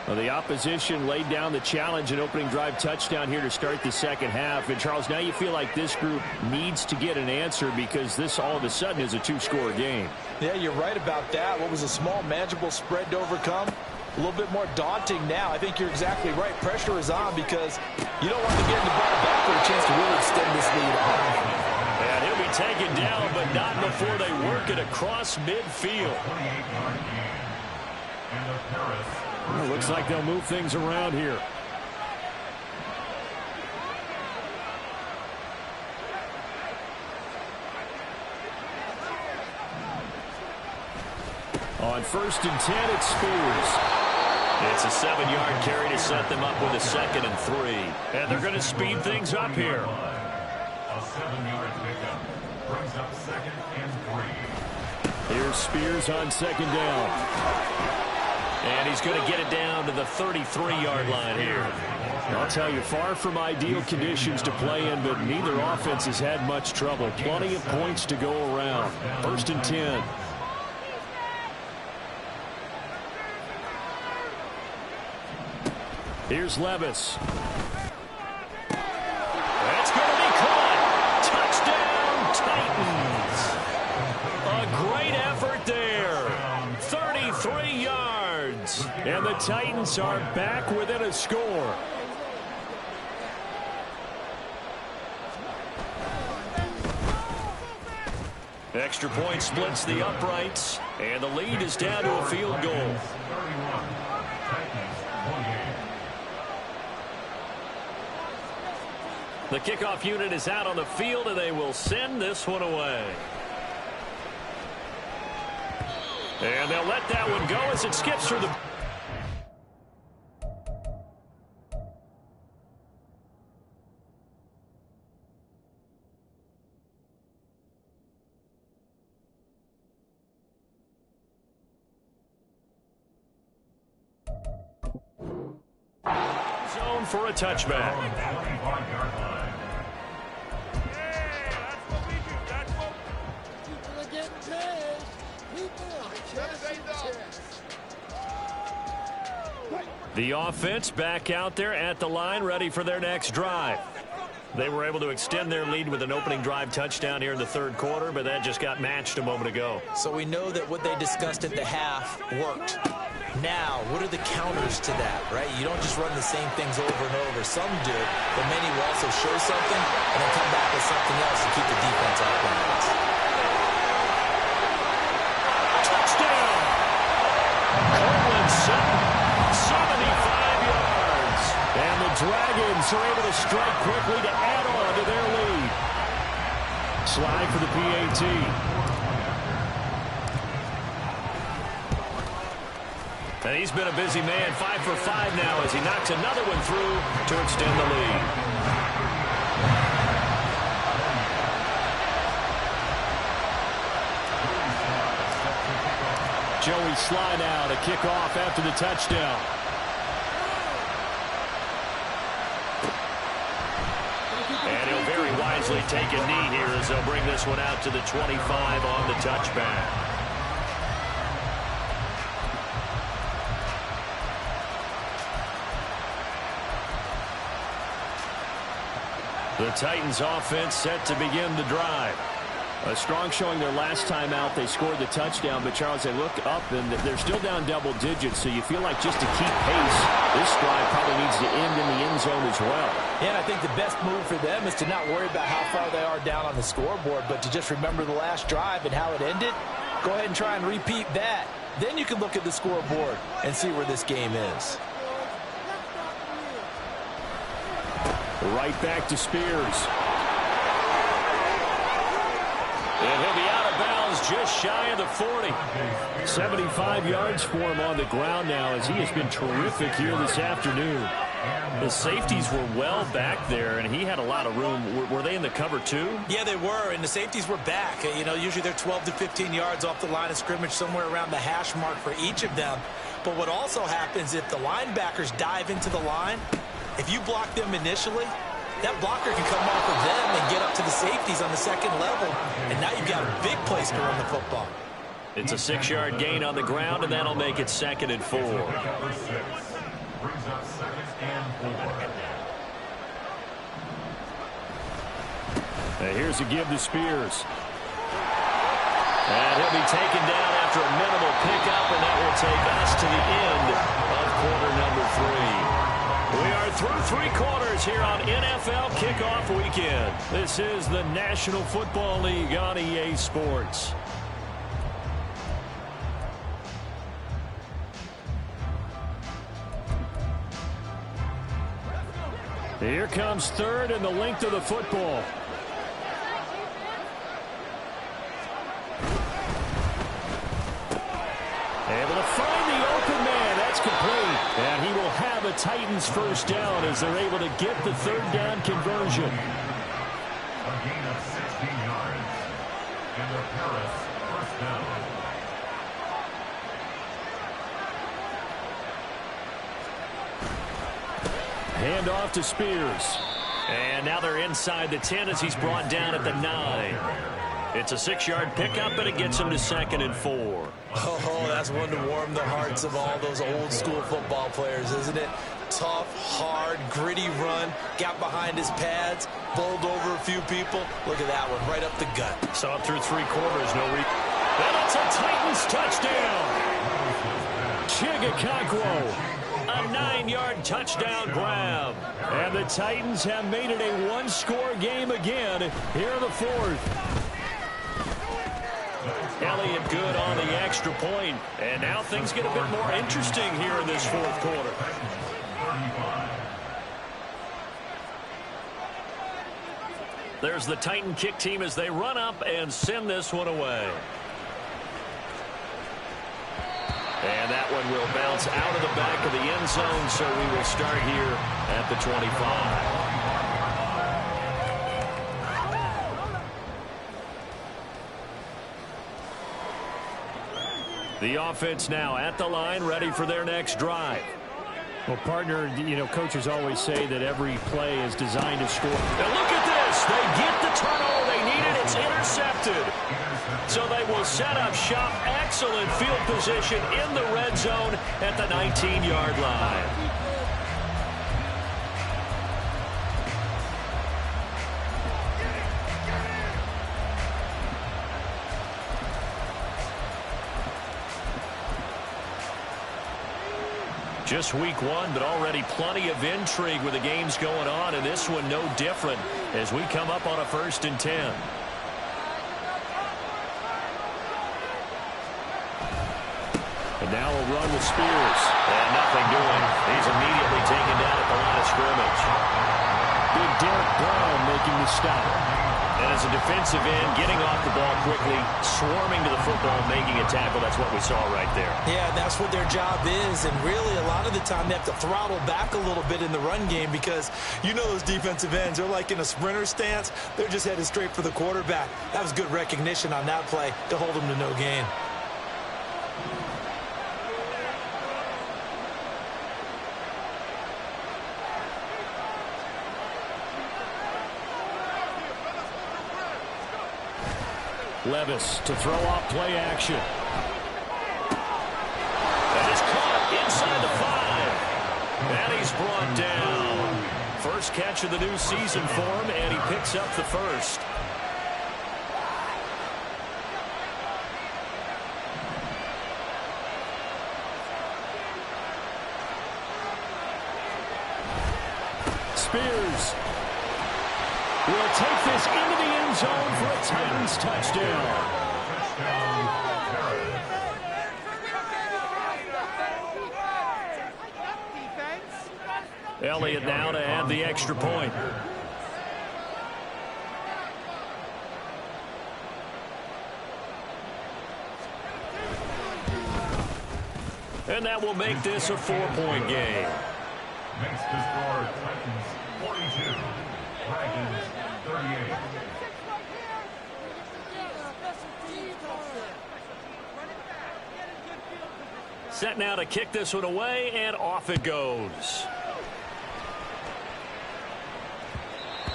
[SPEAKER 2] Well, the opposition laid down the challenge and opening drive touchdown here to start the second half. And, Charles, now you feel like this group needs to get an answer because this all of a sudden is a 2-score game. Yeah, you're right about that. What was a small, manageable spread to overcome? A little bit more daunting now. I think you're exactly right. Pressure is on because you don't want to get the ball back for a chance to really extend this lead on. And he'll be taken down, but not before they work it across midfield. Well, looks like they'll move things around here. On 1st and 10, it's Spears. It's a 7-yard carry to set them up with a 2nd and 3. And they're going to speed things up here.
[SPEAKER 5] A 7-yard pickup brings up 2nd and 3.
[SPEAKER 2] Here's Spears on 2nd down. And he's going to get it down to the 33-yard line here. I'll tell you, far from ideal conditions to play in, but neither offense has had much trouble. Plenty of points to go around. 1st and 10. Here's Levis. That's going to be caught. Touchdown, Titans. A great effort there. 33 yards. And the Titans are back within a score. Extra point splits the uprights, and the lead is down to a field goal. The kickoff unit is out on the field, and they will send this one away. And they'll let that one go as it skips through the... zone for a touchback. The offense back out there at the line, ready for their next drive. They were able to extend their lead with an opening drive touchdown here in the third quarter, but that just got matched a moment ago.
[SPEAKER 4] So we know that what they discussed at the half worked. Now, what are the counters to that, right? You don't just run the same things over and over. Some do, but many will also show something and then come back with something else to keep the defense off balance.
[SPEAKER 2] Touchdown! Cortland Sutton, 75 yards. And the Dragons are able to strike quickly to add on to their lead. Slide for the PAT. And he's been a busy man, 5 for 5 now as he knocks another one through to extend the lead. Joey Sly now to kick off after the touchdown. And he'll very wisely
[SPEAKER 3] easily take a knee here as they'll bring this one out to the 25 on the touchback. The Titans offense set to begin the drive. A strong showing their last time out. They scored the touchdown, but Charles, they look up and they're still down double digits, so you feel like just to keep pace, this drive probably needs to end in the end zone as well.
[SPEAKER 4] Yeah, and I think the best move for them is to not worry about how far they are down on the scoreboard, but to just remember the last drive and how it ended. Go ahead and try and repeat that. Then you can look at the scoreboard and see where this game is.
[SPEAKER 2] Right back to Spears.
[SPEAKER 3] And he'll be out of bounds just shy of the 40.
[SPEAKER 2] 75 yards for him on the ground now as he has been terrific here this afternoon.
[SPEAKER 3] The safeties were well back there, and he had a lot of room. Were they in the cover too?
[SPEAKER 4] Yeah, they were, and the safeties were back. You know, usually they're 12 to 15 yards off the line of scrimmage, somewhere around the hash mark for each of them. But what also happens if the linebackers dive into the line, if you block them initially, that blocker can come off of them and get up to the safeties on the second level, and now you've got a big place to run the football.
[SPEAKER 3] It's a 6-yard gain on the ground, and that'll make it 2nd and 4.
[SPEAKER 5] Brings up 2nd and 4.
[SPEAKER 2] Here's a give to Spears.
[SPEAKER 3] And he'll be taken down after a minimal pickup, and that will take us to the end of quarter number 3. We are through 3 quarters here on NFL Kickoff Weekend. This is the National Football League on EA Sports.
[SPEAKER 2] Here comes 3rd and the length of the football. Able to find the open man. That's complete. And he will have a Titans first down as they're able to get the 3rd down conversion.
[SPEAKER 5] A gain of 16 yards. And the Paris first down.
[SPEAKER 2] Hand off to Spears.
[SPEAKER 3] And now they're inside the 10 as he's brought down at the 9. It's a 6-yard pickup, and it gets him to 2nd and 4.
[SPEAKER 4] Oh, that's one to warm the hearts of all those old-school football players, isn't it? Tough, hard, gritty run, got behind his pads, bowled over a few people. Look at that one, right up the gut.
[SPEAKER 3] Saw it through 3 quarters, and it's a Titans touchdown.
[SPEAKER 2] Chigakonkwo.
[SPEAKER 3] A 9-yard touchdown grab.
[SPEAKER 2] And the Titans have made it a 1-score game again here in the 4th.
[SPEAKER 3] Elliott good on the extra point. And now things get a bit more interesting here in this 4th quarter. There's the Titan kick team as they run up and send this one away. And that one will bounce out of the back of the end zone, so we will start here at the 25. The offense now at the line, ready for their next drive.
[SPEAKER 2] Well, partner, you know, coaches always say that every play is designed to score.
[SPEAKER 3] And look at this. They get the turnover they needed. It's intercepted. So they will set up shop. Excellent field position in the red zone at the 19-yard line. Just week 1, but already plenty of intrigue with the games going on, and this one no different as we come up on a 1st and 10.
[SPEAKER 2] And now a run with Spears.
[SPEAKER 3] And nothing doing. He's immediately taken down at the line of scrimmage.
[SPEAKER 2] Big Derek Brown making the stop.
[SPEAKER 3] And as a defensive end, getting off the ball quickly, swarming to the football, making a tackle, that's what we saw right there.
[SPEAKER 4] Yeah, that's what their job is, and really a lot of the time they have to throttle back a little bit in the run game because you know those defensive ends, they're like in a sprinter stance. They're just headed straight for the quarterback. That was good recognition on that play to hold them to no gain.
[SPEAKER 2] Levis to throw off play action.
[SPEAKER 3] That is caught inside the 5. And he's brought down. First catch of the new season for him, and he picks up the first.
[SPEAKER 2] Spears will take this into the end zone for a Titans touchdown.
[SPEAKER 3] Elliott now to add the extra point. And that will make this a 4-point game.
[SPEAKER 5] Makes the score Titans 42, Dragons 38.
[SPEAKER 3] Set now to kick this one away, and off it goes.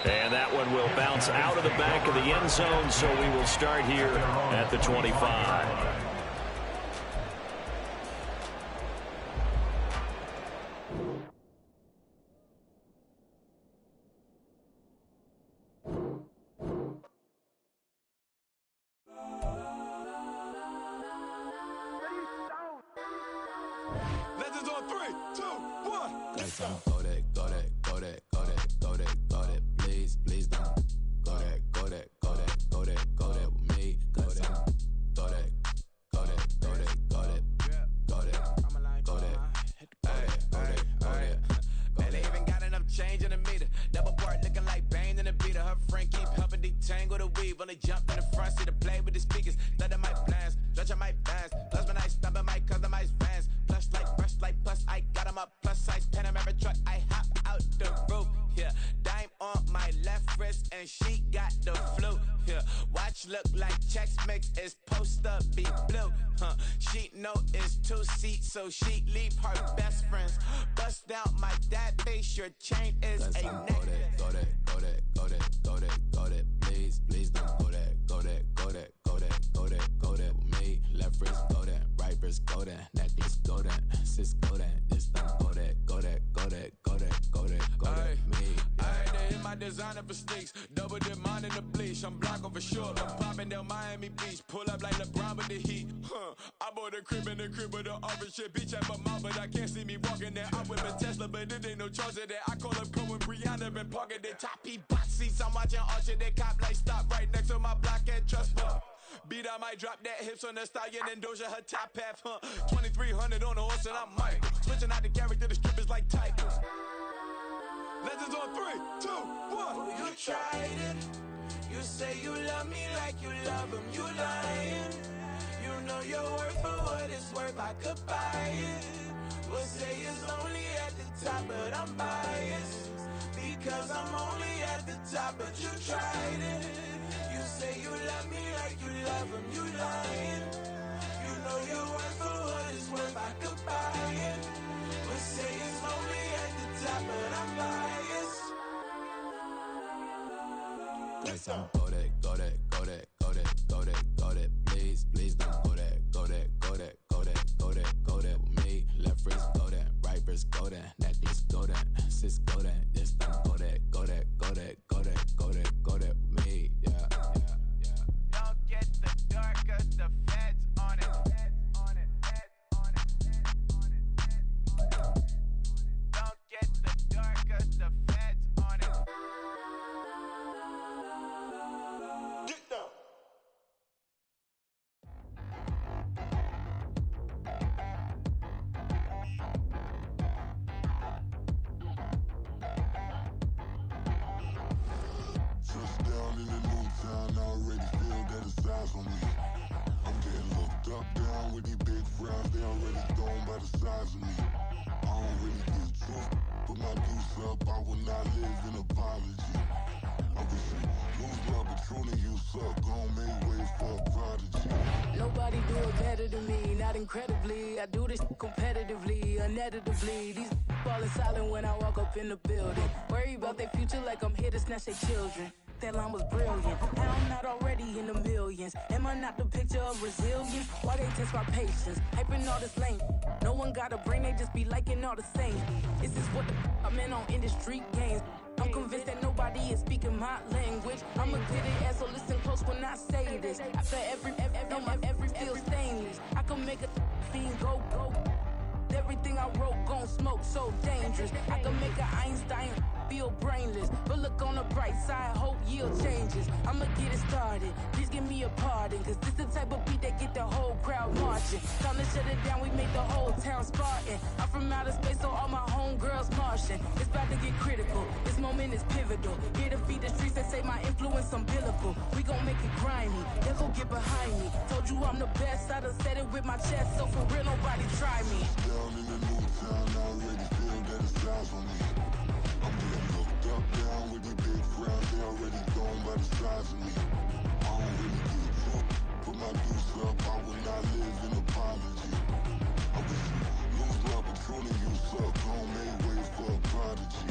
[SPEAKER 3] And that one will bounce out of the back of the end zone, so we will start here at the 25.
[SPEAKER 6] Legends on 3, 2, 1.
[SPEAKER 7] Let's go that, go that, go that, go that, go that, go that. Please, please don't. Go that, go that, go that, go that, go that with me. Go that, go that, go that, go that, go that, go that, go that, go that, go that.
[SPEAKER 6] Man, they even got enough change in the meter. Double part looking like Bane in the beater. Her friend keep helping detangle the weave. Only jump in the front seat to play with the speakers. Let them might blast, stretch my bands. Plus when I stop in my customized vans. Plus like brush like plus I got them up. Plus size Panamera truck. I hop out the roof. Yeah, dime on my left wrist and she got the flu. Yeah, watch look like Chex Mix is post up be blue. She know it's 2 seats, so she leave her best friends. Bust down my dad face. Your chain is
[SPEAKER 7] Let's
[SPEAKER 6] a
[SPEAKER 7] go
[SPEAKER 6] neck.
[SPEAKER 7] that, go that, go that, go that, go that, go that. Please, please don't. Go that, go that, go that, go that, go that, go that with me. Left wrist go that, right wrist go that, necklace go that, sis go that. This don't go that, go that, go that, go that, go that, go that with me.
[SPEAKER 6] Ayy, they hit my designer for sneaks. Double dip mine in the bleach. I'm blocking for sure. I'm popping down Miami Beach. Pull up like LeBron with the heat. I bought a crib in the crib with the orange shit. Beach at my mouth, but I can't see me walking there. I'm with a Tesla, but it ain't no charge of that. I call up Cohen, Brianna, been parking the top P box seats. I'm watching Archer, they cop like stop right next to my block and trust fund. Beat, I might drop that hips on the stallion and Doja her top half, 2300 on the horse and I'm Mike. Switching out the character, the strippers like Titans. Legends on 3, 2, 1. You tried it. You say you love me like you love him. You lying. You know your worth for what it's worth. I could buy it. We'll say it's only at the top, but I'm biased. Because I'm only at the top, but you tried it. You say you love me like you love him. You lying. You know your worth for what it's worth. I could buy it. We'll say it's only at the top, but I'm biased.
[SPEAKER 7] Let's go that, go that, go that, go that, go that, go that. Please, please don't. Go that, go that, go that, go that, go that, go that with me. Left wrist go that, right wrist go that, necklace go that, sis go that. This don't go that, go that, go that, go that, go that, go that with me. Yeah, yeah, yeah.
[SPEAKER 6] Don't get the darker, the feds on it. Don't get the darker, the feds on it. Get down.
[SPEAKER 8] Touchdown in the new town, I already feel that it's eyes on me. I'm getting looked up, down with these big frowns, they already thrown by the size of me. I don't really give truth, put my deuce up, I will not live in apology. I wish you lose love, but truly you suck, gon' make way for a prodigy.
[SPEAKER 9] Nobody do it better than me, not incredibly. I do this competitively, uneditably. These falling silent when I walk up in the building. Worry about their future like I'm here to snatch their children. that line was brilliant. Now I'm not already in the millions. Am I not the picture of resilience? Why they test my patience? Hyping all this lame. No one got a brain, they just be liking all the same. Is this what the I'm in on industry games? I'm convinced that nobody is speaking my language. I'm a good ass, so listen close when I say this. After every feel stainless. I can make a fiend go. Everything I wrote gon' smoke, so dangerous. I can make an Einstein feel brainless. But look on the bright side, hope yield changes. I'ma get it started, please give me a pardon. Cause this the type of beat that get the whole crowd marching. Time to shut it down, we make the whole town Spartan. I'm from outer space, so all my homegirls Martian. It's about to get critical, this moment is pivotal. Here to feed the streets and say my influence umbilical. We gon' make it grimy, they'll go get behind me. Told you I'm the best, I done said it with my chest. So for real, nobody try me.
[SPEAKER 8] Down in the new town, I already feel that it's time for me. I'm getting looked up, down with these big crowds, they already gone by the size of me. I don't really get drunk, put my deuce up, I will not live in apology. I wish you lose the opportunity, you suck, don't make way for a prodigy.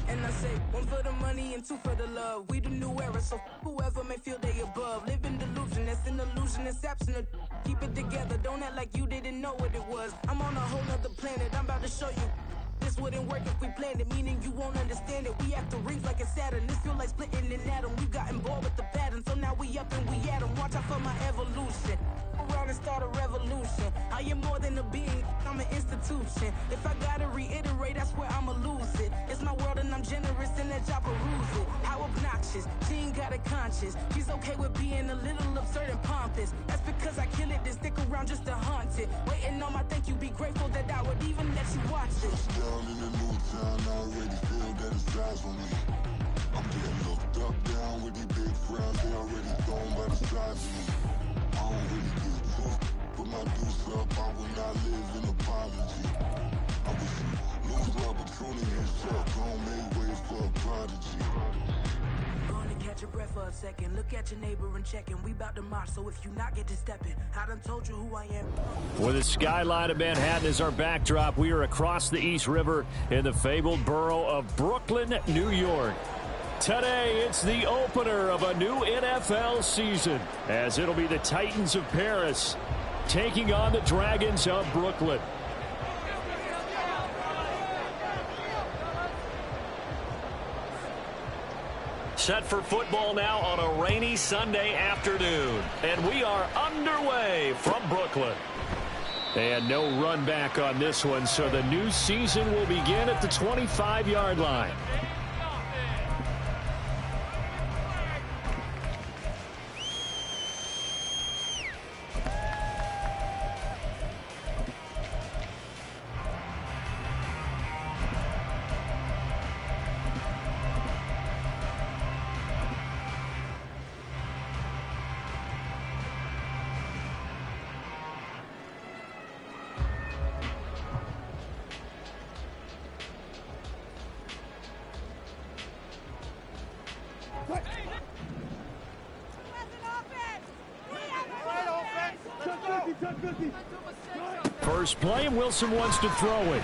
[SPEAKER 9] And I say, one for the money and two for the love. We the new era, so whoever may feel they above. Live in delusion, that's an illusion, that's absent. Keep it together, don't act like you didn't know what it was. I'm on a whole nother planet, I'm about to show you. This wouldn't work if we planned it, meaning you won't understand it. We act the rings like it's Saturn. This feel like splitting an atom. We got involved with the pattern, so now we up and we at 'em. Watch out for my evolution. Around and start a revolution. I am more than a being, I'm an institution. If I gotta reiterate, I swear I'ma lose it. It's my world and I'm generous and that y'all peruse it. How obnoxious, she ain't got a conscience. She's okay with being a little absurd and pompous. That's because I kill it, then stick around just to haunt it. Waiting on my thank you, be grateful that I would even let you watch this.
[SPEAKER 8] Down in the new town, I already feel that it's time for me. I'm getting looked up, down with these big crowds, they already gone by the size of me. I don't really get drunk, put my deuce up, I will not live in apology. I wish you lose the opportunity, you suck, don't make way for a prodigy.
[SPEAKER 9] Going to catch your breath for a second. Look at your neighbor and check him. We bout to march, so if you not get to stepping, I done told you who I am.
[SPEAKER 2] With the skyline of Manhattan as our backdrop, we are across the East River in the fabled borough of Brooklyn, New York. Today, it's the opener of a new NFL season, as it'll be the Titans of Paris taking on the Dragons of Brooklyn.
[SPEAKER 3] Set for football now on a rainy Sunday afternoon. And we are underway from Brooklyn.
[SPEAKER 2] And no run back on this one, so the new season will begin at the 25-yard line. First play, and Wilson wants to throw it.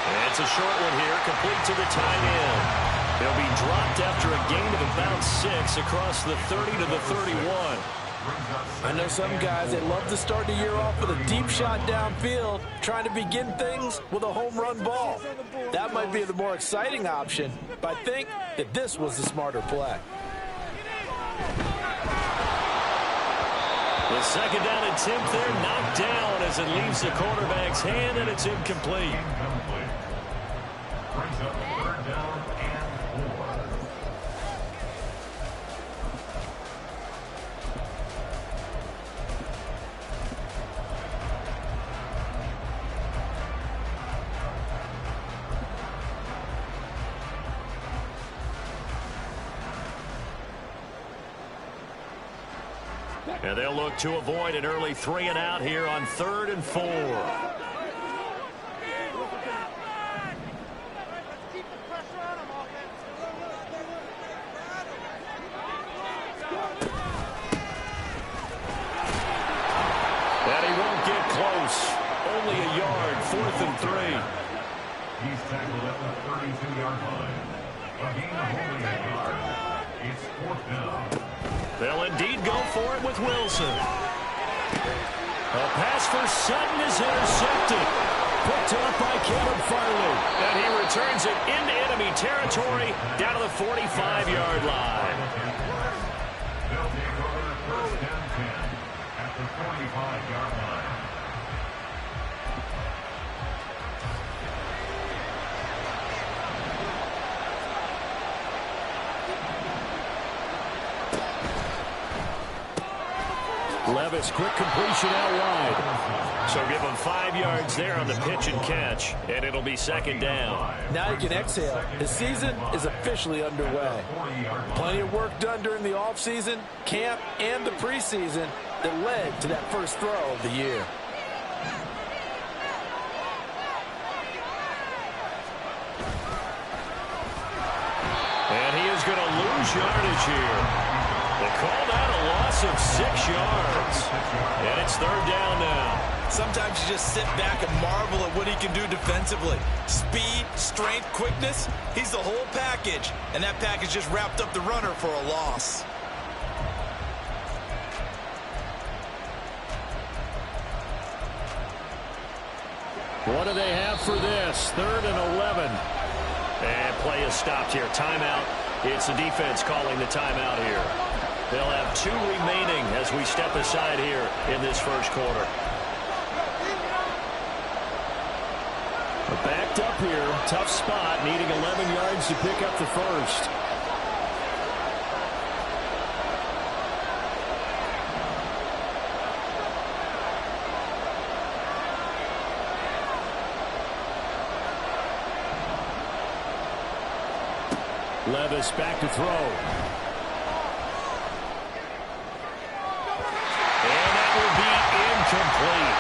[SPEAKER 3] And it's a short one here, complete to the tight end. He'll be dropped after a gain of about 6 across the 30 to the 31.
[SPEAKER 4] I know some guys, they love to start the year off with a deep shot downfield, trying to begin things with a home run ball. That might be the more exciting option, but I think that this was the smarter play.
[SPEAKER 3] The second down attempt there knocked down as it leaves the quarterback's hand, and it's incomplete.
[SPEAKER 5] Brings up third down and 4.
[SPEAKER 3] And they'll look to avoid an early 3 and out here on 3rd and 4. And he won't get close. Only a yard, 4th and 3.
[SPEAKER 5] He's tackled at the 32-yard line. gain of only 8 yards. It's 4th down.
[SPEAKER 2] They'll indeed go for it with Wilson. A pass for Sutton is intercepted. Picked off by Caleb Farley. And he returns it into enemy territory down to the 45-yard line.
[SPEAKER 5] They'll take over 1st and 10 at the 45-yard line.
[SPEAKER 2] Levis, quick completion out wide. So give him 5 yards there on the pitch and catch, and it'll be 2nd down.
[SPEAKER 4] Now you can exhale. The season is officially underway. Plenty of work done during the offseason, camp, and the preseason that led to that first throw of the year.
[SPEAKER 2] And he is going to lose yardage here. They call that a loss of 6 yards. And it's 3rd down now.
[SPEAKER 4] Sometimes you just sit back and marvel at what he can do defensively. Speed, strength, quickness, he's the whole package. And that package just wrapped up the runner for a loss.
[SPEAKER 2] What do they have for this? 3rd and 11. And play is stopped here. Timeout. It's the defense calling the timeout here. They'll have 2 remaining as we step aside here in this first quarter. Backed up here. Tough spot. Needing 11 yards to pick up the first. Levis back to throw. And that will be incomplete.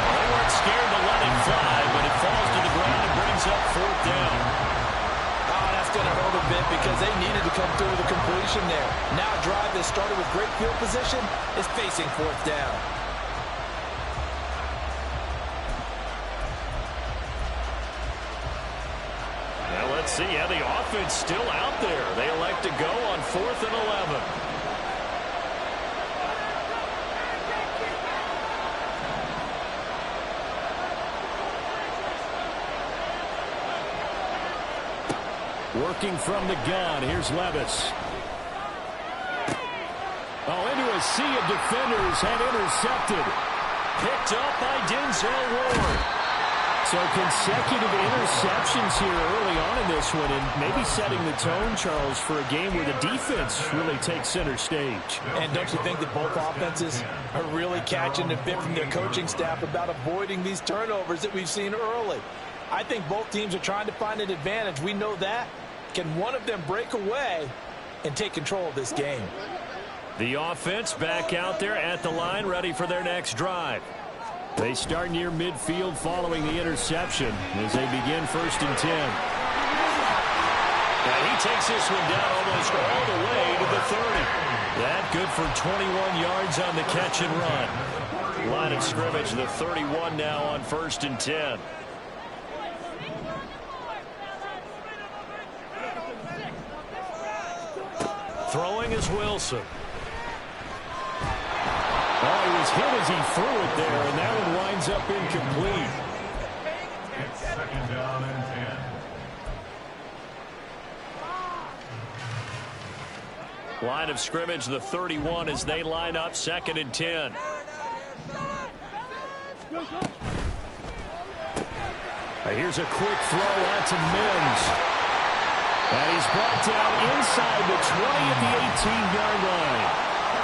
[SPEAKER 2] They weren't scared to let it fly, but it falls to the ground and brings up 4th down.
[SPEAKER 4] Oh, that's going to hurt a bit because they needed to come through with a completion there. Now a drive that started with great field position is facing 4th down.
[SPEAKER 2] See, yeah, the offense still out there. They elect to go on 4th and 11. Working from the gun. Here's Levis. Oh, into a sea of defenders and intercepted. Picked up by Denzel Ward. So consecutive interceptions here early on in this one, and maybe setting the tone, Charles, for a game where the defense really takes center stage.
[SPEAKER 4] And don't you think that both offenses are really catching a bit from their coaching staff about avoiding these turnovers that we've seen early? I think both teams are trying to find an advantage. We know that. Can one of them break away and take control of this game?
[SPEAKER 2] The offense back out there at the line, ready for their next drive. They start near midfield following the interception as they begin 1st and 10. Now he takes this one down almost all the way to the 30. That good for 21 yards on the catch and run. Line of scrimmage, the 31 now on 1st and 10. Throwing is Wilson. Oh, he was hit as he threw it there, and that one winds up incomplete.
[SPEAKER 5] It's 2nd down and 10.
[SPEAKER 2] Line of scrimmage, the 31 as they line up 2nd and 10. Here's a quick throw out to Mims. And he's brought down inside the 20 at the 18-yard line.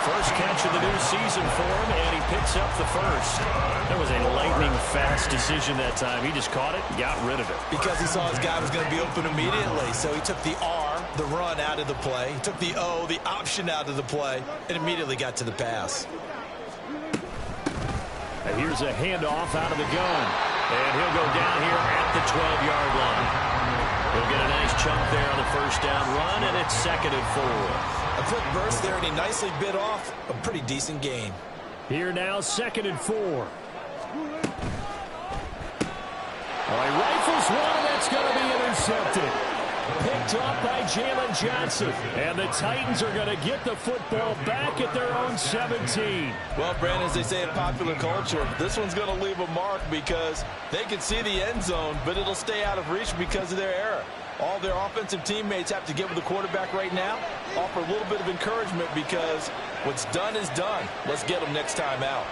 [SPEAKER 2] First catch of the new season for him, and he picks up the first. That was a lightning-fast decision that time. He just caught it and got rid of it.
[SPEAKER 4] Because he saw his guy was going to be open immediately, so he took the R, the run, out of the play. He took the O, the option, out of the play, and immediately got to the pass.
[SPEAKER 2] And here's a handoff out of the gun. And he'll go down here at the 12-yard line. He'll get a nice chunk there on the first down run, and it's 2nd and 4.
[SPEAKER 4] A quick burst there, and he nicely bit off a pretty decent gain.
[SPEAKER 2] Here now, 2nd and 4. Oh, he rifles one, and that's going to be intercepted. Picked off by Jalen Johnson. And the Titans are going to get the football back at their own 17.
[SPEAKER 4] Well, Brandon, as they say in popular culture, this one's going to leave a mark because they can see the end zone, but it'll stay out of reach because of their error. All their offensive teammates have to get with the quarterback right now, offer a little bit of encouragement because what's done is done. Let's get them next time out.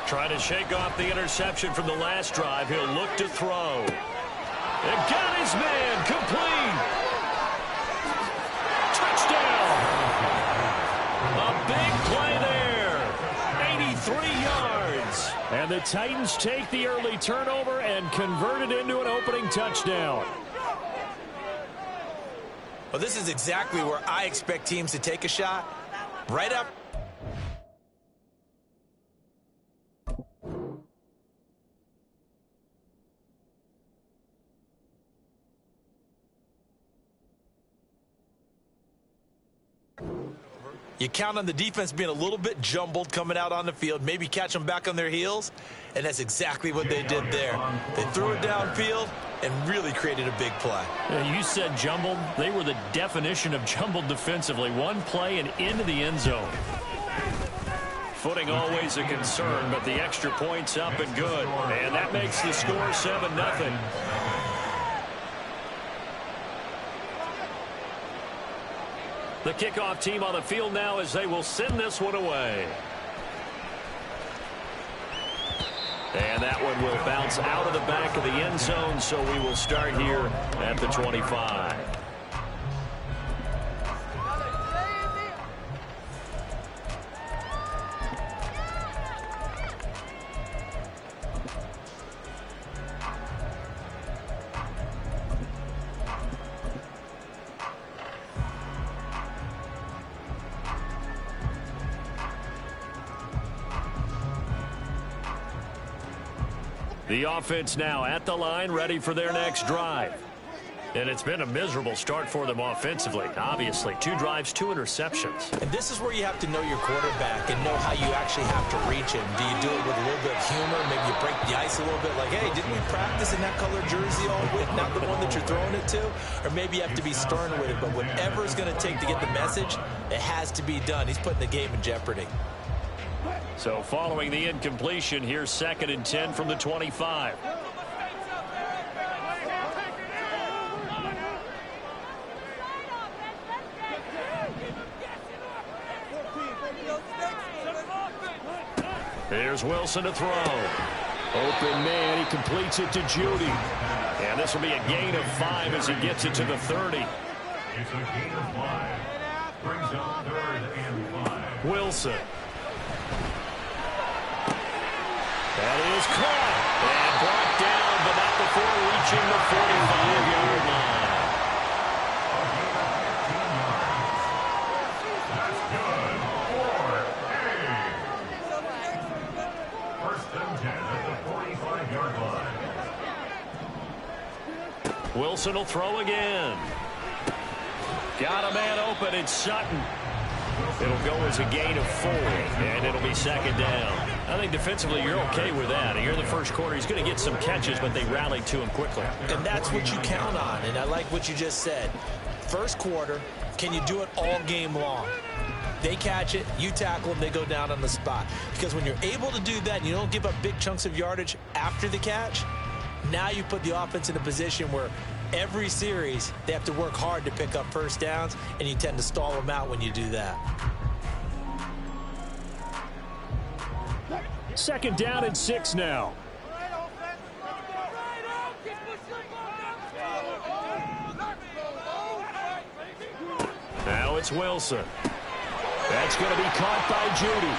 [SPEAKER 3] Trying to shake off the interception from the last drive. He'll look to throw. And got his man complete. Touchdown. A big play there. 83 yards.
[SPEAKER 2] And the Titans take the early turnover and convert it into an opening touchdown.
[SPEAKER 4] Well, this is exactly where I expect teams to take a shot. Right up. You count on the defense being a little bit jumbled coming out on the field, maybe catch them back on their heels, and that's exactly what they did there. They threw it downfield and really created a big play.
[SPEAKER 2] Yeah, you said jumbled. They were the definition of jumbled defensively. One play and into the end zone.
[SPEAKER 3] Footing always a concern, but the extra point's up and good. And that makes the score 7-0. The kickoff team on the field now as they will send this one away. And that one will bounce out of the back of the end zone, so we will start here at the 25. The offense now at the line, ready for their next drive. And it's been a miserable start for them offensively. Obviously, 2 drives, 2 interceptions.
[SPEAKER 4] And this is where you have to know your quarterback and know how you actually have to reach him. Do you do it with a little bit of humor? Maybe you break the ice a little bit like, hey, didn't we practice in that color jersey all week? Not the one that you're throwing it to? Or maybe you have to be stern with it. But whatever it's going to take to get the message, it has to be done. He's putting the game in jeopardy.
[SPEAKER 3] So following the incompletion, here's 2nd and 10 from the 25. Here's Wilson to throw.
[SPEAKER 2] Open man, he completes it to Judy.
[SPEAKER 3] And this will be a gain of 5 as he gets it to the 30.
[SPEAKER 5] It's a gain of 5. Brings up 3rd and 5.
[SPEAKER 3] Wilson. That is caught and brought down, but not before reaching the 45-yard line.
[SPEAKER 5] That's good for 1st and 10 at the 45-yard line.
[SPEAKER 3] Wilson will throw again. Got a man open. It's Sutton. It'll go as a gain of 4, and it'll be 2nd down. I think defensively you're okay with that. Here in the first quarter, he's going to get some catches, but they rallied to him quickly.
[SPEAKER 4] And that's what you count on, and I like what you just said. First quarter, can you do it all game long? They catch it, you tackle them, they go down on the spot. Because when you're able to do that and you don't give up big chunks of yardage after the catch, now you put the offense in a position where every series they have to work hard to pick up first downs, and you tend to stall them out when you do that.
[SPEAKER 2] 2nd down and 6 now.
[SPEAKER 3] Now it's Wilson. That's going to be caught by Judy.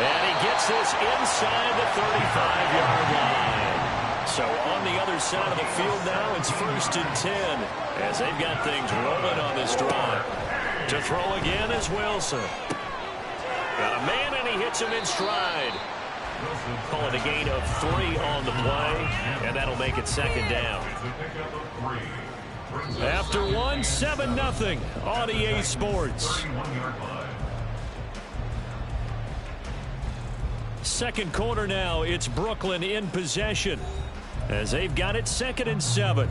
[SPEAKER 3] And he gets this inside the 35-yard line. So on the other side of the field now, it's 1st and 10 as they've got things rolling on this drive. To throw again is Wilson. Got a man, and he hits him in stride. Call it a gain of 3 on the play, and that'll make it 2nd down.
[SPEAKER 2] After 1, 7-0 on EA Sports. second quarter now. It's Brooklyn in possession as they've got it 2nd and 7.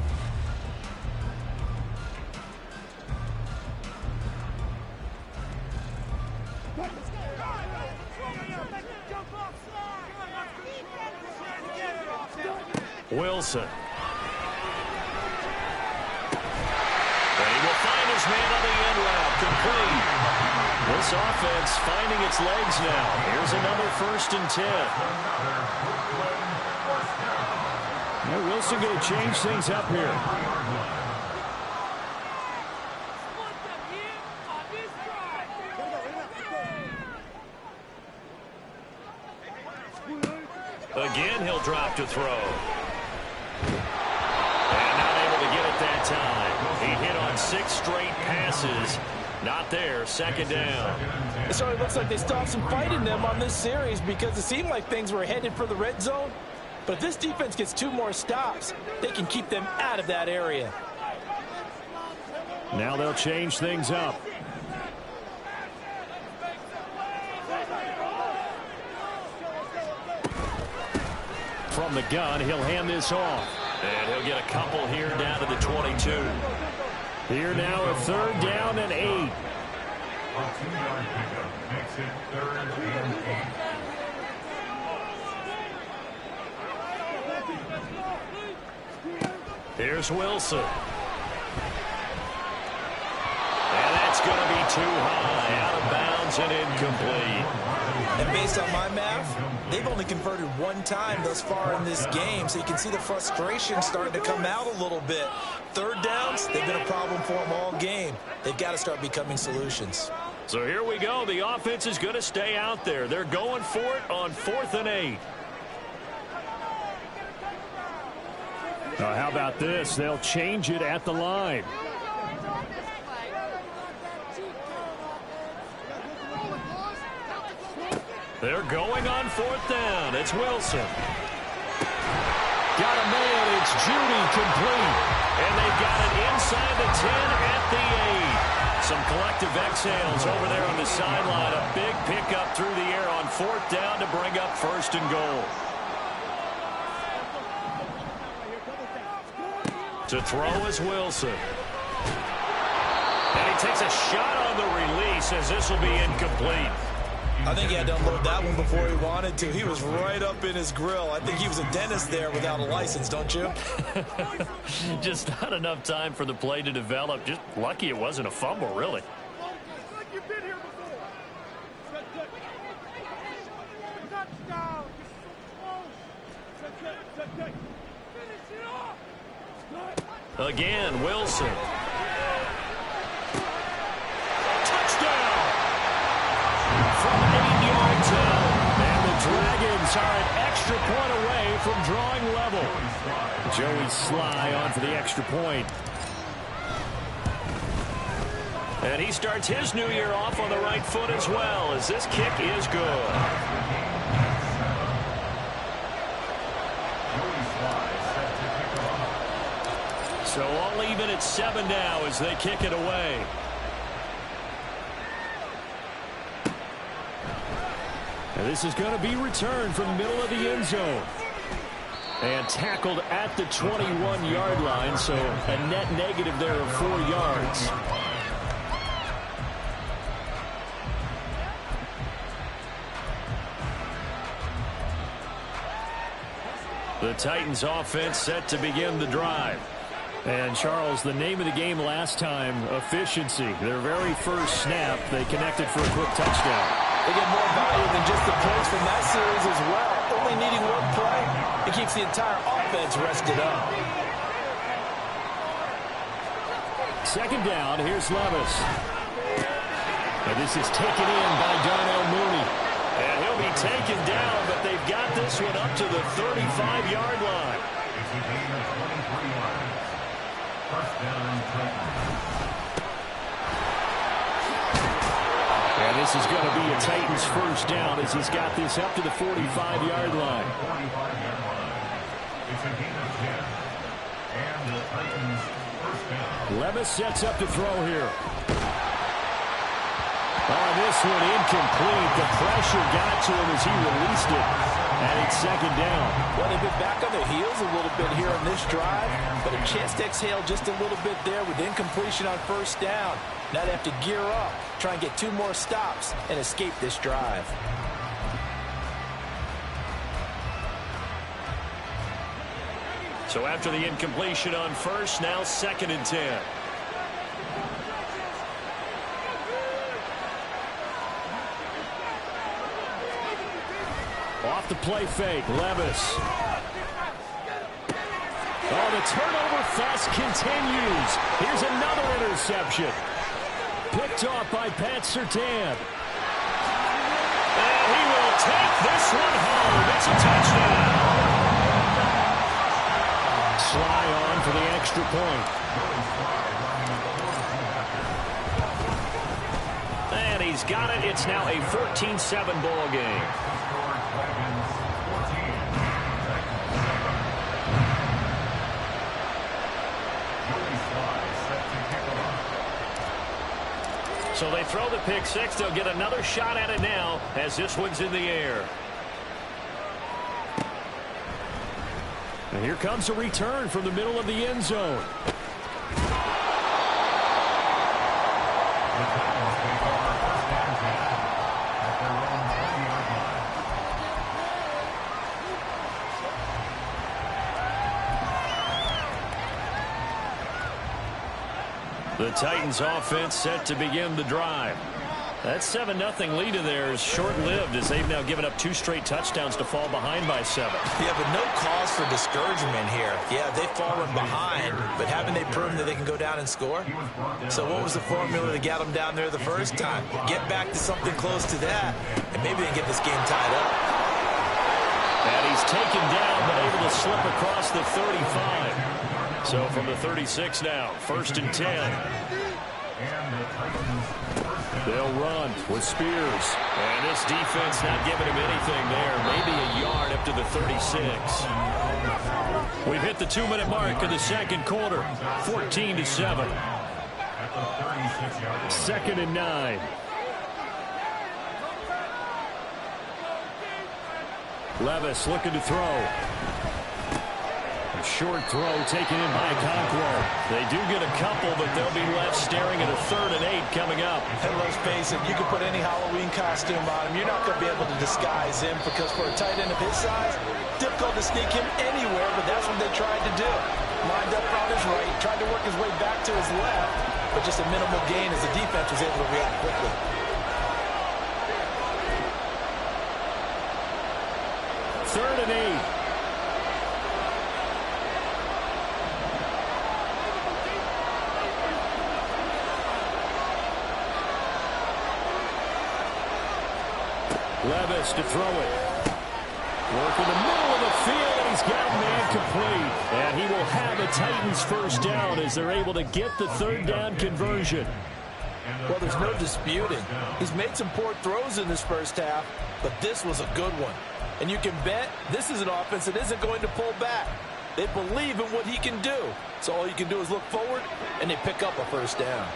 [SPEAKER 2] Wilson. And he will find his man on the end route. Complete. This offense finding its legs now. Here's another 1st and 10. Now Wilson going to change things up here.
[SPEAKER 3] Again, he'll drop to throw. And not able to get it that time. He hit on 6 straight passes. Not there. 2nd down.
[SPEAKER 4] It certainly looks like they still have some fight in them on this series because it seemed like things were headed for the red zone. But if this defense gets 2 more stops, they can keep them out of that area.
[SPEAKER 2] Now they'll change things up. From the gun, he'll hand this off.
[SPEAKER 3] And he'll get a couple here down to the 22.
[SPEAKER 2] Here now a 3rd down and 8.
[SPEAKER 5] A 2-yard pickup makes it 3rd and 8.
[SPEAKER 3] Here's Wilson. And that's going to be too high. Out of bounds and incomplete.
[SPEAKER 4] And based on my math, they've only converted 1 time thus far in this game, so you can see the frustration starting to come out a little bit. 3rd downs, they've been a problem for them all game. They've got to start becoming solutions.
[SPEAKER 3] So here we go. The offense is going to stay out there. They're going for it on 4th and 8.
[SPEAKER 2] How about this? They'll change it at the line.
[SPEAKER 3] They're going on 4th down. It's Wilson.
[SPEAKER 2] Got a man. It's Judy, complete.
[SPEAKER 3] And they've got it inside the 10 at the 8. Some collective exhales over there on the sideline. A big pickup through the air on 4th down to bring up 1st and goal. To throw is Wilson. And he takes a shot on the release as this will be incomplete.
[SPEAKER 4] I think he had to unload that one before he wanted to. He was right up in his grill. I think he was a dentist there without a license, don't you?
[SPEAKER 3] Just not enough time for the play to develop. Just lucky it wasn't a fumble, really. Again, Wilson. Touchdown! From 8 yards out.
[SPEAKER 2] And the Dragons are an extra point away from drawing level. Joey Sly on for the extra point.
[SPEAKER 3] And he starts his new year off on the right foot as well, as this kick is good. So all even at 7 now as they kick it away.
[SPEAKER 2] And this is going to be returned from the middle of the end zone. And tackled at the 21-yard line, so a net negative there of 4 yards.
[SPEAKER 3] The Titans offense set to begin the drive.
[SPEAKER 2] And, Charles, the name of the game last time, efficiency. Their very first snap, they connected for a quick touchdown.
[SPEAKER 4] They get more value than just the points from that series as well. Only needing 1 play, it keeps the entire offense rested up.
[SPEAKER 2] 2nd down, here's Levis. And this is taken in by Darnell Mooney.
[SPEAKER 3] And he'll be taken down, but they've got this one up to the 35-yard line.
[SPEAKER 5] It's a gain of 23 yards. 1st down, Titans.
[SPEAKER 2] And this is going to be a Titans first down as he's got this up to the 45-yard line.
[SPEAKER 5] 45-yard line. It's a gain of 10. And the Titans first down.
[SPEAKER 2] Levis sets up to throw here. Oh, this this one incomplete. The pressure got to him as he released it. And it's second down.
[SPEAKER 4] Well, they've been back on their heels a little bit here on this drive, but a chance to exhale just a little bit there with incompletion on first down. Now they have to gear up, try and get 2 more stops, and escape this drive.
[SPEAKER 3] So after the incompletion on first, now second and 10.
[SPEAKER 2] Off the play fake, Levis. Oh, the turnover fest continues. Here's another interception. Picked off by Pat Surtain.
[SPEAKER 3] And he will take this one home. It's a touchdown.
[SPEAKER 2] Sly on for the extra point.
[SPEAKER 3] And he's got it. It's now a 14-7 ball game. So they throw the pick six. They'll get another shot at it now as this one's in the air.
[SPEAKER 2] And here comes a return from the middle of the end zone.
[SPEAKER 3] The Titans offense set to begin the drive. That 7-0 lead of theirs short-lived as they've now given up 2 straight touchdowns to fall behind by 7.
[SPEAKER 4] Yeah, but no cause for discouragement here. Yeah, they've fallen behind, but haven't they proven that they can go down and score? So what was the formula to get them down there the first time? Get back to something close to that, and maybe they can get this game tied up.
[SPEAKER 3] And he's taken down, but able to slip across the 35. So from the 36 now, 1st and 10.
[SPEAKER 2] They'll run with Spears.
[SPEAKER 3] And this defense not giving him anything there. Maybe a yard up to the 36.
[SPEAKER 2] We've hit the 2-minute mark in the second quarter. 14-7. 2nd and 9. Levis looking to throw. A short throw taken in by Conquo.
[SPEAKER 3] They do get a couple, but they'll be left staring at a 3rd and 8 coming up.
[SPEAKER 4] And let's face it, you can put any Halloween costume on him. You're not going to be able to disguise him because for a tight end of his size, difficult to sneak him anywhere, but that's what they tried to do. Lined up on his right, tried to work his way back to his left, but just a minimal gain as the defense was able to react quickly.
[SPEAKER 2] Third and 8. Levis to throw it. Work in the middle of the field, and he's got man complete. And he will have the Titans first down as they're able to get the 3rd down conversion.
[SPEAKER 4] Well, there's no disputing. He's made some poor throws in this first half, but this was a good one. And you can bet this is an offense that isn't going to pull back. They believe in what he can do. So all you can do is look forward, and they pick up a first down.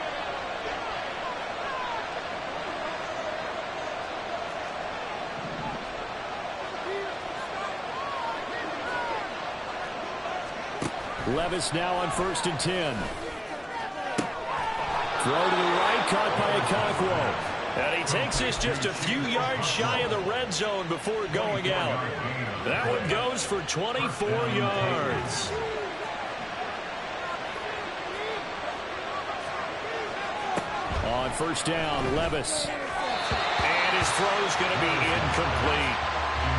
[SPEAKER 2] Levis now on 1st and 10. Throw to the right, caught by Okonkwo.
[SPEAKER 3] And he takes this just a few yards shy of the red zone before going out. That one goes for 24 yards.
[SPEAKER 2] On 1st down, Levis.
[SPEAKER 3] And his throw's going to be incomplete.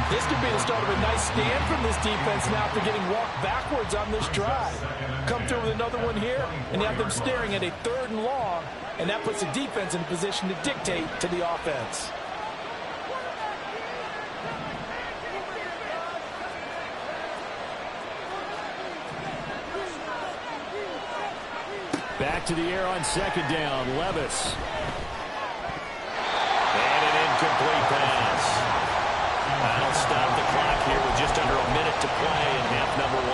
[SPEAKER 4] This could be the start of a nice stand from this defense now after getting walked backwards on this drive. Come through with another one here, and you have them staring at a 3rd and long, and that puts the defense in a position to dictate to the offense.
[SPEAKER 2] Back to the air on 2nd down, Levis.
[SPEAKER 3] And an incomplete pass. That'll stop the clock here with just under a minute to play in half number 1.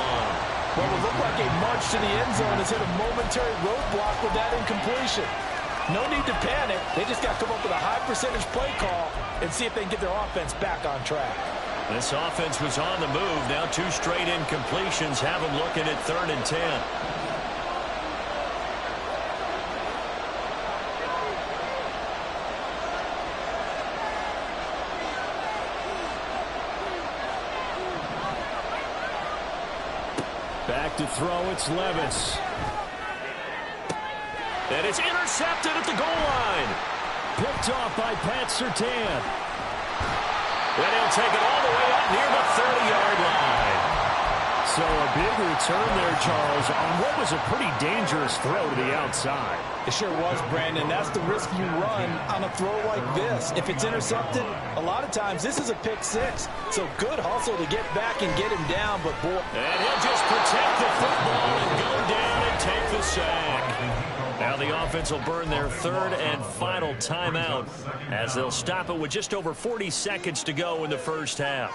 [SPEAKER 4] Well, it looked like a march to the end zone has hit a momentary roadblock with that incompletion. No need to panic. They just got to come up with a high percentage play call and see if they can get their offense back on track.
[SPEAKER 3] This offense was on the move. Now 2 straight incompletions have them looking at 3rd and 10.
[SPEAKER 2] Back to throw, it's Levis.
[SPEAKER 3] And it's intercepted at the goal line.
[SPEAKER 2] Picked off by Pat Surtain.
[SPEAKER 3] And he'll take it all the way up near the 30-yard line.
[SPEAKER 2] So a big return there, Charles, on what was a pretty dangerous throw to the outside.
[SPEAKER 4] It sure was, Brandon. That's the risk you run on a throw like this. If it's intercepted, a lot of times this is a pick 6. So good hustle to get back and get him down, but boy.
[SPEAKER 3] And he'll just protect the football and go down and take the sack. Now the offense will burn their 3rd and final timeout as they'll stop it with just over 40 seconds to go in the first half.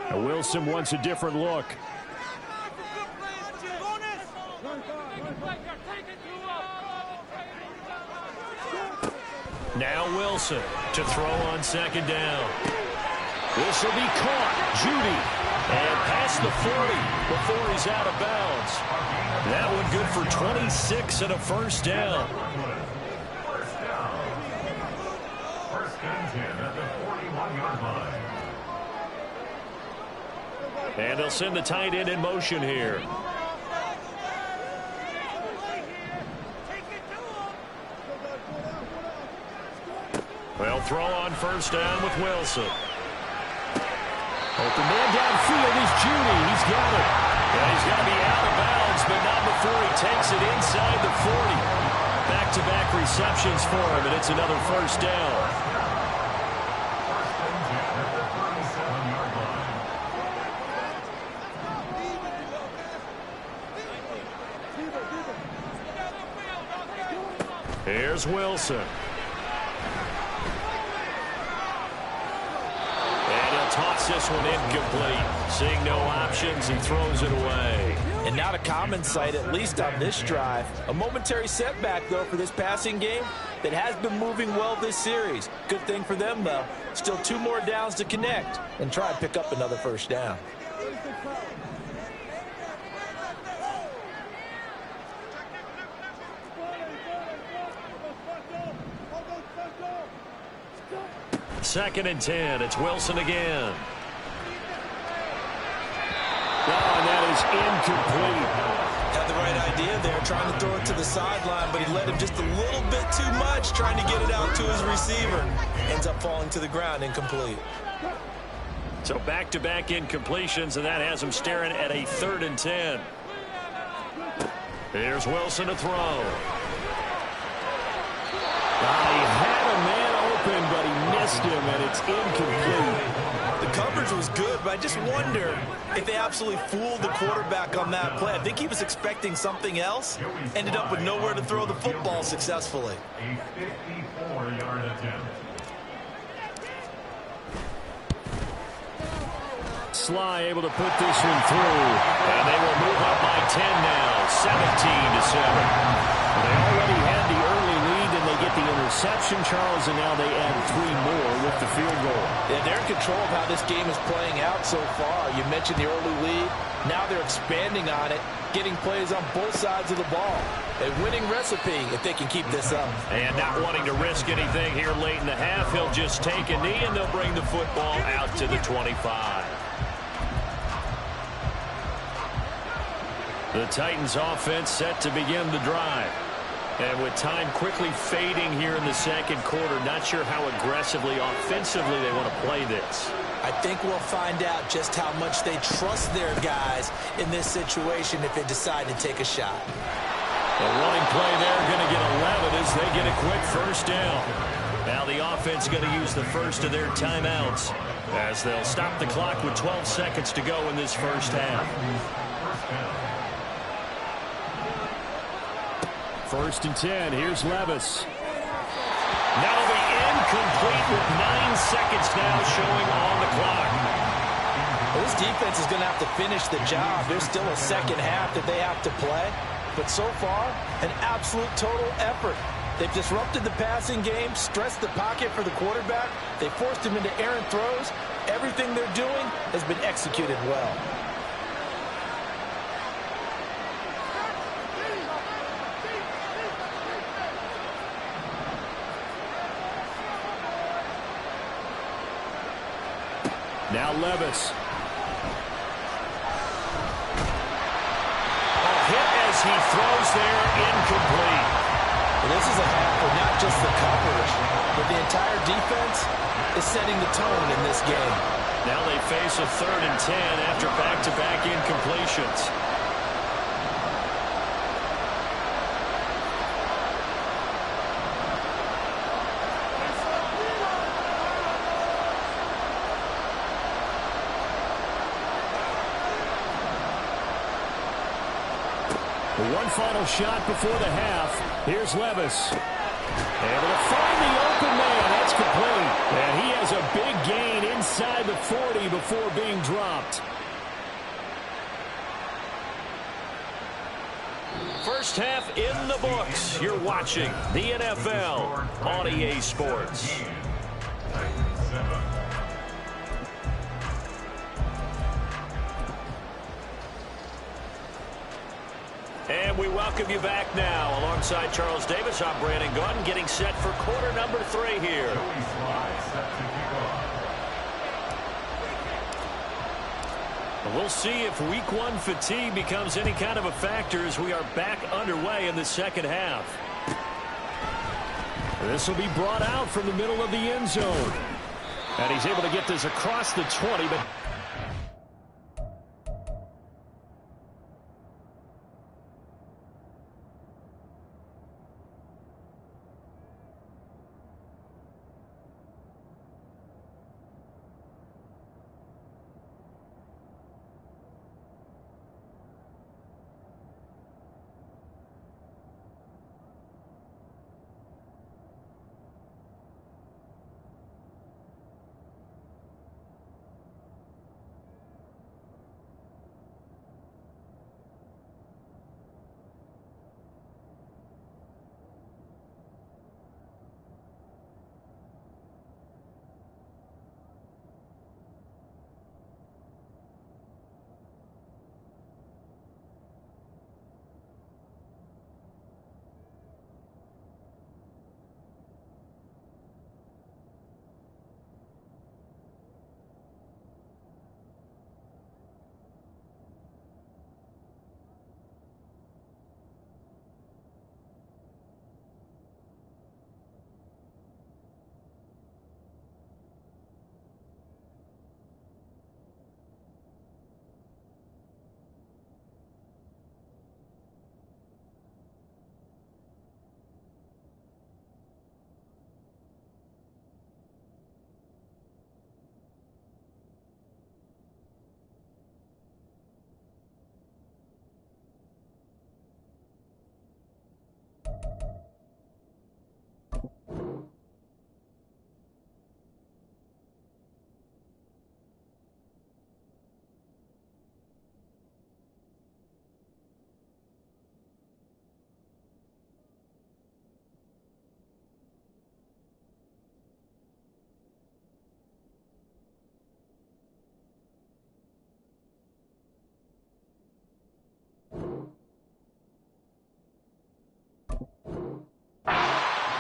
[SPEAKER 2] Now Wilson wants a different look.
[SPEAKER 3] Now Wilson to throw on 2nd down.
[SPEAKER 2] This will be caught. Judy.
[SPEAKER 3] And past the 40 before he's out of bounds. That one good for 26 and a first down.
[SPEAKER 5] First and 10 at the 41-yard line.
[SPEAKER 3] And they'll send the tight end in motion here. They'll throw on 1st down with Wilson.
[SPEAKER 2] Open man downfield is Judy. He's got it.
[SPEAKER 3] Yeah, he's got to be out of bounds, but not before he takes it inside the 40. Back-to-back receptions for him, and it's another first down.
[SPEAKER 5] First and 10 at the 37-yard line.
[SPEAKER 3] Here's Wilson. Toss this one incomplete. Seeing no options, he throws it away.
[SPEAKER 4] And not a common sight, at least on this drive. A momentary setback, though, for this passing game that has been moving well this series. Good thing for them, though. Still 2 more downs to connect and try and pick up another first down.
[SPEAKER 3] Second and 10. It's Wilson again.
[SPEAKER 2] Oh, and that is incomplete.
[SPEAKER 4] Had the right idea there, trying to throw it to the sideline, but he led him just a little bit too much, trying to get it out to his receiver. Ends up falling to the ground, incomplete.
[SPEAKER 3] So back-to-back incompletions, and that has him staring at a 3rd and 10. Here's Wilson to throw.
[SPEAKER 2] He had a man open, but he missed him, and it's incomplete.
[SPEAKER 4] The coverage was good, but I just wonder if they absolutely fooled the quarterback on that play. I think he was expecting something else, ended up with nowhere to throw the football successfully.
[SPEAKER 5] A 54-yard attempt.
[SPEAKER 2] Sly able to put this one through.
[SPEAKER 3] And they will move up by 10 now, 17-7.
[SPEAKER 2] They already had the early lead, and they get the interception, Charles, and now they add 3 more with the field goal.
[SPEAKER 4] Yeah, they're in control of how this game is playing out so far. You mentioned the early lead. Now they're expanding on it, getting plays on both sides of the ball. A winning recipe if they can keep this up.
[SPEAKER 3] And not wanting to risk anything here late in the half, he'll just take a knee, and they'll bring the football out to the 25. The Titans offense set to begin the drive. And with time quickly fading here in the second quarter, not sure how aggressively, offensively they want to play this.
[SPEAKER 4] I think we'll find out just how much they trust their guys in this situation if they decide to take a shot.
[SPEAKER 3] The running play there going to get 11 as they get a quick first down. Now the offense going to use the first of their timeouts as they'll stop the clock with 12 seconds to go in this first half.
[SPEAKER 2] First and 10. Here's Levis.
[SPEAKER 3] Now it'll be incomplete with 9 seconds now showing on the clock.
[SPEAKER 4] Well, this defense is going to have to finish the job. There's still a second half that they have to play. but so far, an absolute total effort. They've disrupted the passing game, stressed the pocket for the quarterback. They forced him into errant throws. Everything they're doing has been executed well.
[SPEAKER 2] Now Levis. A hit as he throws there, incomplete.
[SPEAKER 4] Well, this is a half for not just the coverage, but the entire defense is setting the tone in this game.
[SPEAKER 3] Now they face a 3rd and 10 after back-to-back incompletions.
[SPEAKER 2] One final shot before the half. Here's Levis. Able to find the open man. That's complete. And he has a big gain inside the 40 before being dropped.
[SPEAKER 3] First half in the books. You're watching the NFL on EA Sports. And we welcome you back now. Alongside Charles Davis, I'm Brandon Gunn, getting set for quarter number 3 here. We'll see if week 1 fatigue becomes any kind of a factor as we are back underway in the second half.
[SPEAKER 2] This will be brought out from the middle of the end zone. And he's able to get this across the 20, but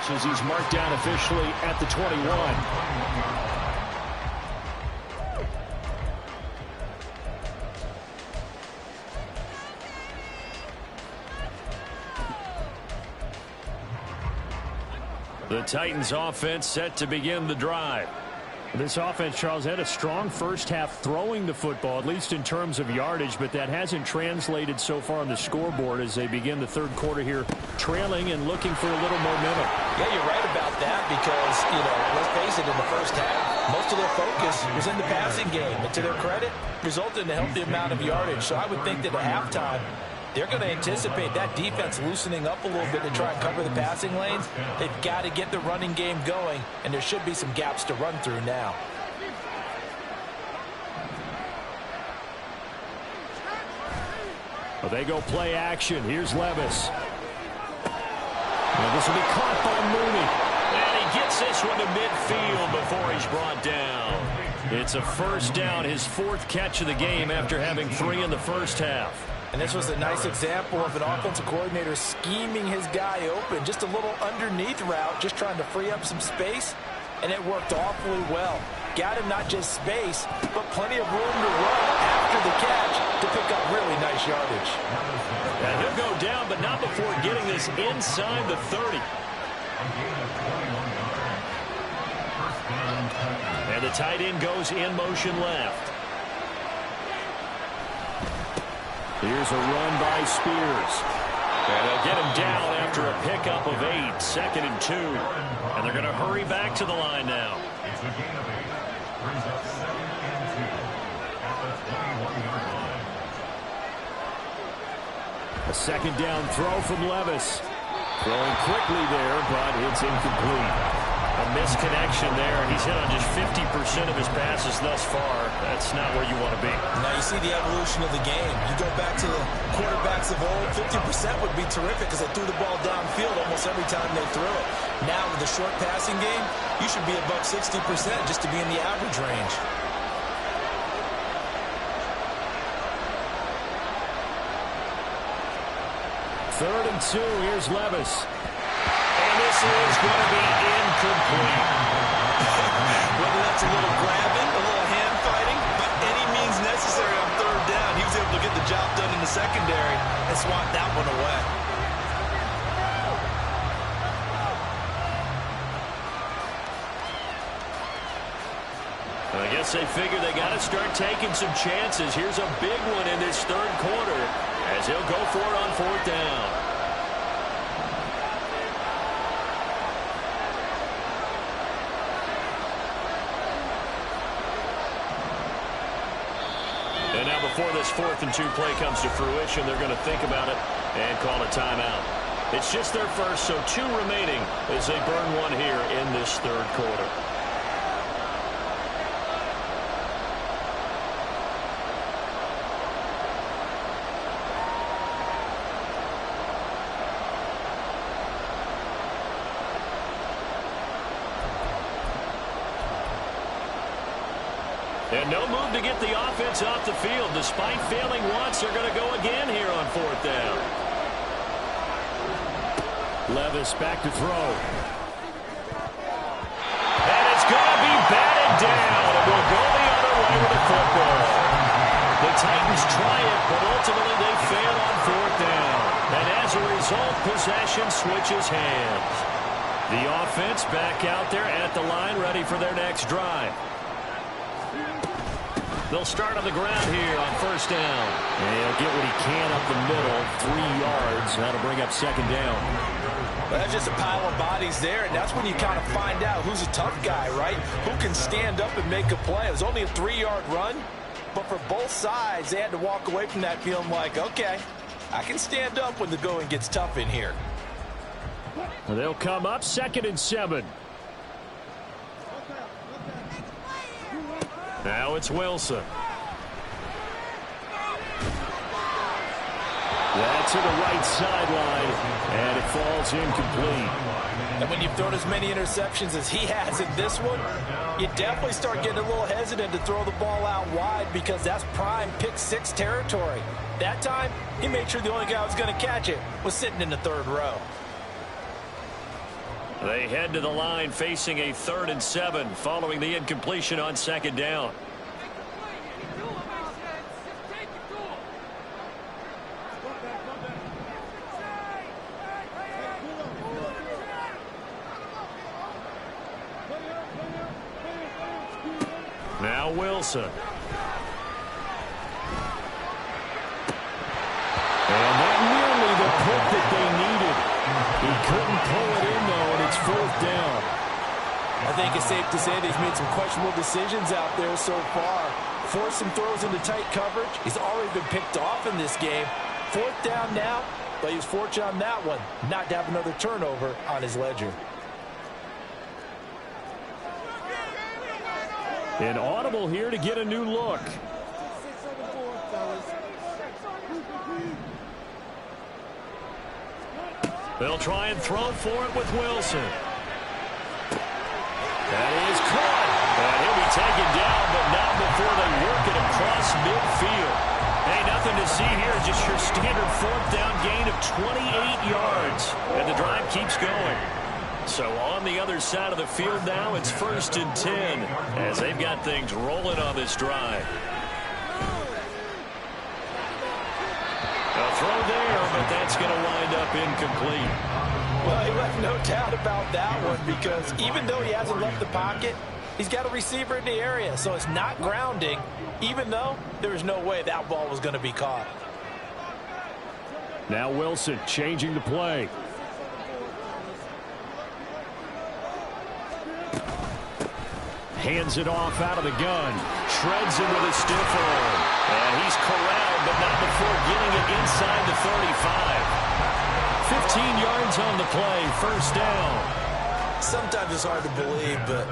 [SPEAKER 2] as he's marked down officially at the 21.
[SPEAKER 3] The Titans offense set to begin the drive.
[SPEAKER 2] This offense, Charles, had a strong first half throwing the football, at least in terms of yardage, but that hasn't translated so far on the scoreboard as they begin the third quarter here, trailing and looking for a little momentum.
[SPEAKER 4] Yeah, you're right about that because, let's face it, in the first half, most of their focus was in the passing game. And to their credit, resulted in a healthy amount of yardage. So I would think that at halftime, they're going to anticipate that defense loosening up a little bit to try and cover the passing lanes. They've got to get the running game going, and there should be some gaps to run through now.
[SPEAKER 2] Well, they go play action. Here's Levis. Well, this will be caught by Mooney.
[SPEAKER 3] And he gets this one to midfield before he's brought down.
[SPEAKER 2] It's a first down, his 4th catch of the game after having 3 in the first half.
[SPEAKER 4] And this was a nice example of an offensive coordinator scheming his guy open. Just a little underneath route, just trying to free up some space, and it worked awfully well. Got him not just space, but plenty of room to run after the catch to pick up really nice yardage.
[SPEAKER 3] And he'll go down, but not before getting this inside the 30.
[SPEAKER 2] And the tight end goes in motion left. Here's a run by Spears. And they'll get him down after a pickup of 8, 2nd and 2. And they're going to hurry back to the line now.
[SPEAKER 5] It's a gain of 8. Brings up 7 and 2 at the 21-yard line.
[SPEAKER 2] A 2nd down throw from Levis. Throwing quickly there, but it's incomplete. A misconnection there, and he's hit on just 50% of his passes thus far. That's not where you want to be.
[SPEAKER 4] Now you see the evolution of the game. You go back to the quarterbacks of old, 50% would be terrific because they threw the ball downfield almost every time they threw it. Now with the short passing game, you should be above 60% just to be in the average range.
[SPEAKER 2] Third and 2, here's Levis.
[SPEAKER 3] And this is going to be incomplete.
[SPEAKER 10] Whether that's a little grabbing, a little hand fighting, by any means necessary on 3rd down, he was able to get the job done in the secondary and swat that one away.
[SPEAKER 3] I guess they figure they got to start taking some chances. Here's a big one in this 3rd quarter as he'll go for it on 4th down. And now before this 4th and 2 play comes to fruition, they're going to think about it and call a timeout. It's just their first, so 2 remaining as they burn one here in this 3rd quarter. And no move to get the offense off the field. Despite failing once, they're going to go again here on 4th down.
[SPEAKER 2] Levis back to throw.
[SPEAKER 3] And it's going to be batted down. It will go the other way with the football. The Titans try it, but ultimately they fail on 4th down. And as a result, possession switches hands. The offense back out there at the line, ready for their next drive. They'll start on the ground here on 1st down.
[SPEAKER 2] And he'll get what he can up the middle, 3 yards. That'll bring up 2nd down.
[SPEAKER 4] Well, that's just a pile of bodies there, and that's when you kind of find out who's a tough guy, right? Who can stand up and make a play. It was only a 3-yard run, but for both sides, they had to walk away from that feeling like, okay, I can stand up when the going gets tough in here.
[SPEAKER 2] Well, they'll come up 2nd and 7.
[SPEAKER 3] Now it's Wilson.
[SPEAKER 2] That's to the right sideline, and it falls incomplete.
[SPEAKER 4] And when you've thrown as many interceptions as he has in this one, you definitely start getting a little hesitant to throw the ball out wide because that's prime pick 6 territory. That time, he made sure the only guy who was going to catch it was sitting in the 3rd row.
[SPEAKER 3] They head to the line facing a 3rd and 7 following the incompletion on 2nd down. Now Wilson.
[SPEAKER 2] And that nearly the pick that they needed. He couldn't pull it in, though, and it's 4th down.
[SPEAKER 4] I think it's safe to say that he's made some questionable decisions out there so far. Forced some throws into tight coverage. He's already been picked off in this game. 4th down now, but he was fortunate on that one not to have another turnover on his ledger.
[SPEAKER 2] An audible here to get a new look. They'll try and throw for it with Wilson. That is caught. And he'll be taken down, but not before they work it across midfield. Hey, nothing to see here. Just your standard fourth down gain of 28 yards. And the drive keeps going. So on the other side of the field now, it's 1st and 10 as they've got things rolling on this drive. A throw there, but that's going to wind up incomplete.
[SPEAKER 4] Well, he left no doubt about that one because even though he hasn't left the pocket, he's got a receiver in the area, so it's not grounding, even though there was no way that ball was going to be caught.
[SPEAKER 2] Now Wilson changing the play. Hands it off out of the gun. Shreds him with a stiff arm. And he's corralled, but not before getting it inside the 35. 15 yards on the play, 1st down.
[SPEAKER 4] Sometimes it's hard to believe, but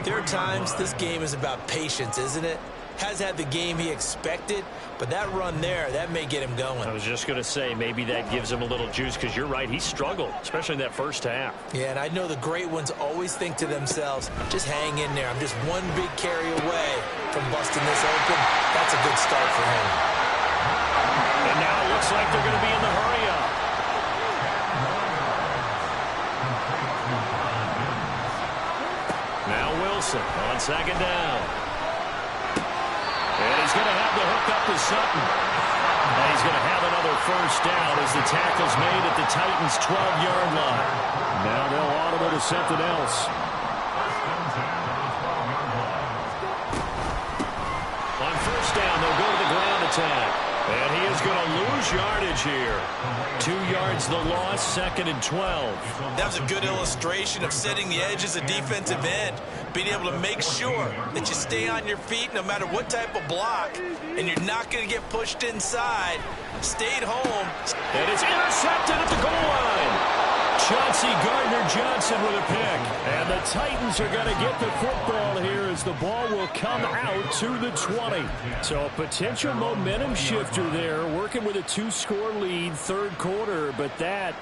[SPEAKER 4] there are times this game is about patience, isn't it? Has had the game he expected, but that run there, that may get him going.
[SPEAKER 2] I was just going to say, maybe that gives him a little juice, because you're right, he struggled, especially in that first half.
[SPEAKER 4] Yeah, and I know the great ones always think to themselves, just hang in there. I'm just one big carry away from busting this open. That's a good start for him.
[SPEAKER 2] And now it looks like they're going to be in the hurry-up. Now Wilson on 2nd down. And he's going to have the hook up to Sutton. And he's going to have another 1st down as the tackle's made at the Titans' 12-yard line. Now they'll audible to something else. On 1st down, they'll go to the ground attack. And he is going to lose yardage here. 2 yards the loss, 2nd and 12.
[SPEAKER 10] That was a good illustration of setting the edge as a defensive end, being able to make sure that you stay on your feet no matter what type of block, and you're not going to get pushed inside. Stayed home.
[SPEAKER 2] And it's intercepted at the goal line. Chauncey Gardner-Johnson with a pick. And the Titans are going to get the football here as the ball will come out to the 20. So a potential momentum shifter there, working with a 2-score lead, 3rd quarter, but that,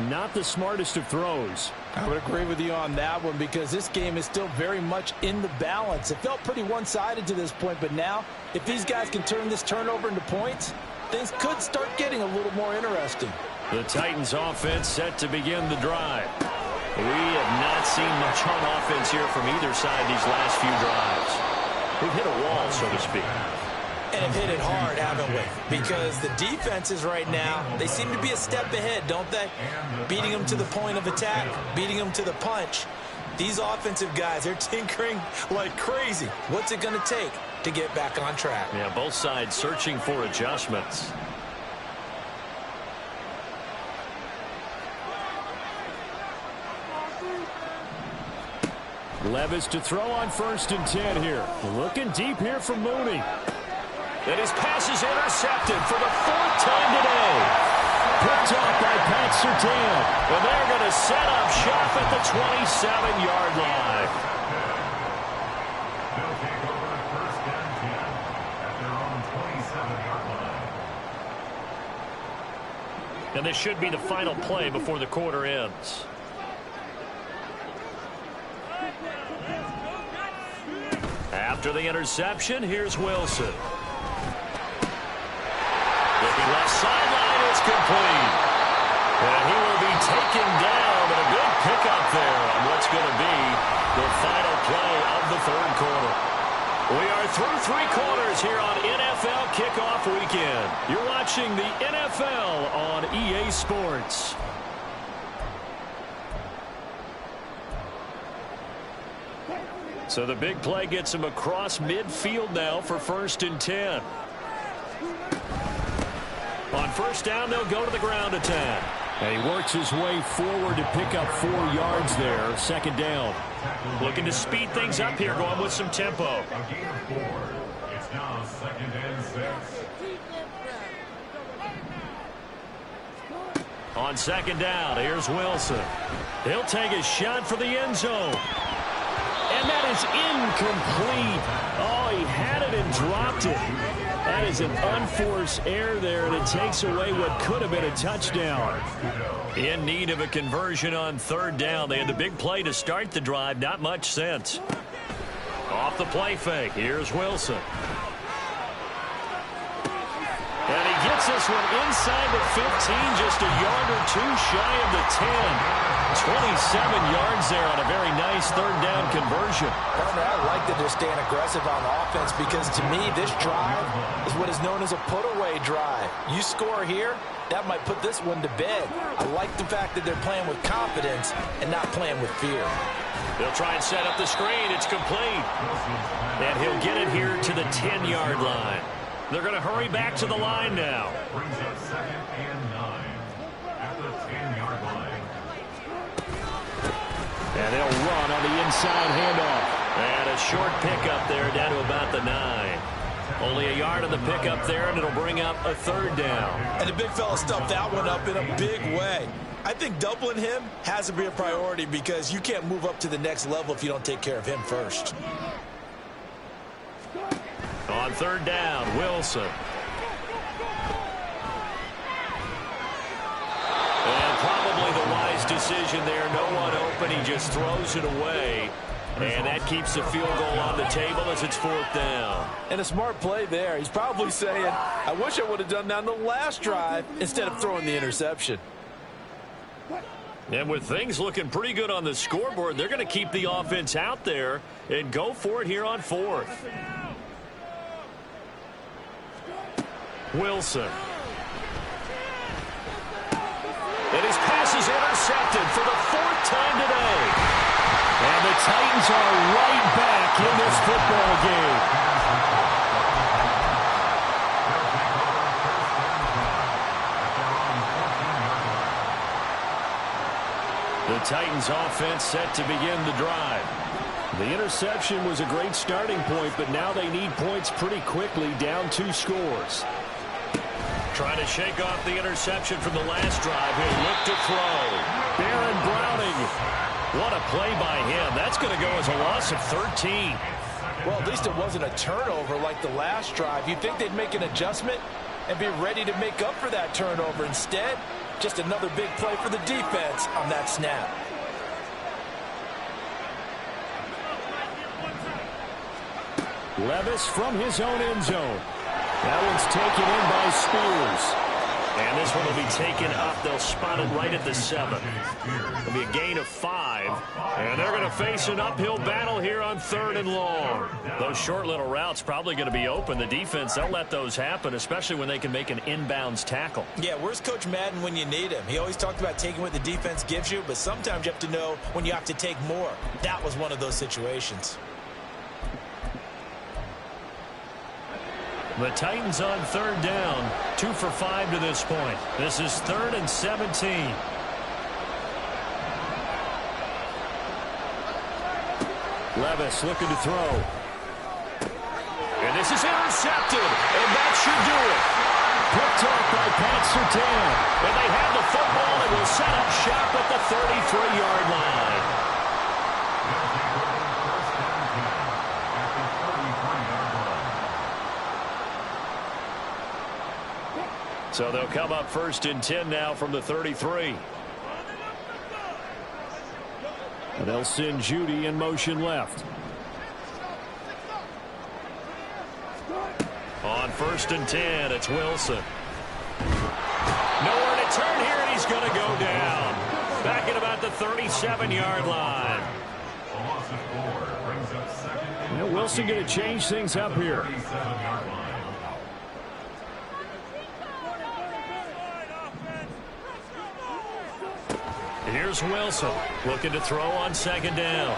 [SPEAKER 2] not the smartest of throws.
[SPEAKER 4] I would agree with you on that one because this game is still very much in the balance. It felt pretty one-sided to this point, but now, if these guys can turn this turnover into points, things could start getting a little more interesting.
[SPEAKER 2] The Titans offense set to begin the drive. We have not seen much on offense here from either side these last few drives. We've hit a wall, so to speak.
[SPEAKER 4] And have hit it hard, haven't we? Because the defenses right now, they seem to be a step ahead, don't they? Beating them to the point of attack, beating them to the punch. These offensive guys, they're tinkering like crazy. What's it going to take to get back on track?
[SPEAKER 2] Yeah, both sides searching for adjustments. Levis to throw on 1st and 10 here. Looking deep here from Mooney. And his pass is intercepted for the 4th time today. Picked off by Pat Surtain. And they're going to set up shop at the 27-yard line.
[SPEAKER 5] They'll take over 1st and 10 at their own 27-yard line.
[SPEAKER 2] And this should be the final play before the quarter ends. After the interception, here's Wilson. Looking left sideline, it's complete. And he will be taken down, and a good pickup there on what's going to be the final play of the 3rd quarter. We are through 3 quarters here on NFL Kickoff Weekend. You're watching the NFL on EA Sports. So the big play gets him across midfield now for 1st and 10. On 1st down, they'll go to the ground attack. And he works his way forward to pick up 4 yards there, 2nd down. Looking to speed things up here, going with some tempo.
[SPEAKER 5] A gain of 4. It's now 2nd and 6.
[SPEAKER 2] On 2nd down, here's Wilson. He'll take a shot for the end zone. And that is incomplete. Oh, he had it and dropped it. That is an unforced error there, and it takes away what could have been a touchdown.
[SPEAKER 3] In need of a conversion on third down. They had the big play to start the drive. Not much sense. Off the play fake. Here's Wilson. And he gets this one inside the 15, just a yard or two shy of the 10. 27 yards there on a very nice third down conversion.
[SPEAKER 4] I like that they're staying aggressive on offense because to me this drive is what is known as a put-away drive. You score here, that might put this one to bed. I like the fact that they're playing with confidence and not playing with fear.
[SPEAKER 3] They'll try and set up the screen. It's complete. And he'll get it here to the 10-yard line. They're going to hurry back to the line now.
[SPEAKER 5] Brings up 2nd and 9 at the 10-yard line.
[SPEAKER 2] And they'll run on the inside handoff.
[SPEAKER 3] And a short pickup there down to about the 9. Only a yard on the pickup there, and it'll bring up a third down.
[SPEAKER 10] And the big fella stuffed that one up in a big way. I think doubling him has to be a priority because you can't move up to the next level if you don't take care of him first.
[SPEAKER 3] On third down, Wilson. And probably the wise decision there. No one open. He just throws it away. And that keeps the field goal on the table as it's fourth down.
[SPEAKER 4] And a smart play there. He's probably saying, I wish I would have done that on the last drive instead of throwing the interception.
[SPEAKER 3] And with things looking pretty good on the scoreboard, they're going to keep the offense out there and go for it here on fourth. Wilson. And his pass is intercepted for the fourth time today.
[SPEAKER 2] And the Titans are right back in this football game.
[SPEAKER 3] The Titans offense set to begin the drive.
[SPEAKER 2] The interception was a great starting point, but now they need points pretty quickly, down 2 scores.
[SPEAKER 3] Trying to shake off the interception from the last drive. He'll look to throw.
[SPEAKER 2] Baron Browning.
[SPEAKER 3] What a play by him. That's going to go as a loss of 13.
[SPEAKER 4] Well, at least it wasn't a turnover like the last drive. You'd think they'd make an adjustment and be ready to make up for that turnover. Instead, just another big play for the defense on that snap.
[SPEAKER 2] Levis from his own end zone. That one's taken in by Spears.
[SPEAKER 3] And this one will be taken up. They'll spot it right at the 7. It'll be a gain of 5. And they're going to face an uphill battle here on third and long. Those short little routes probably going to be open. The defense, they'll let those happen, especially when they can make an inbounds tackle.
[SPEAKER 10] Yeah, where's Coach Madden when you need him? He always talked about taking what the defense gives you, but sometimes you have to know when you have to take more. That was one of those situations.
[SPEAKER 3] The Titans on third down, 2 for 5 to this point. This is 3rd and 17.
[SPEAKER 2] Levis looking to throw.
[SPEAKER 3] And this is intercepted, and that should do it.
[SPEAKER 2] Picked off by Pat Surtain.
[SPEAKER 3] And they have the football and will set up shop at the 33-yard line. So they'll come up 1st and 10 now from the 33.
[SPEAKER 2] And they'll send Judy in motion left.
[SPEAKER 3] On 1st and 10, it's Wilson. Nowhere to turn here, and he's going to go down. Back at about the 37-yard line.
[SPEAKER 2] Wilson going to change things up here.
[SPEAKER 3] Here's Wilson looking to throw on 2nd down.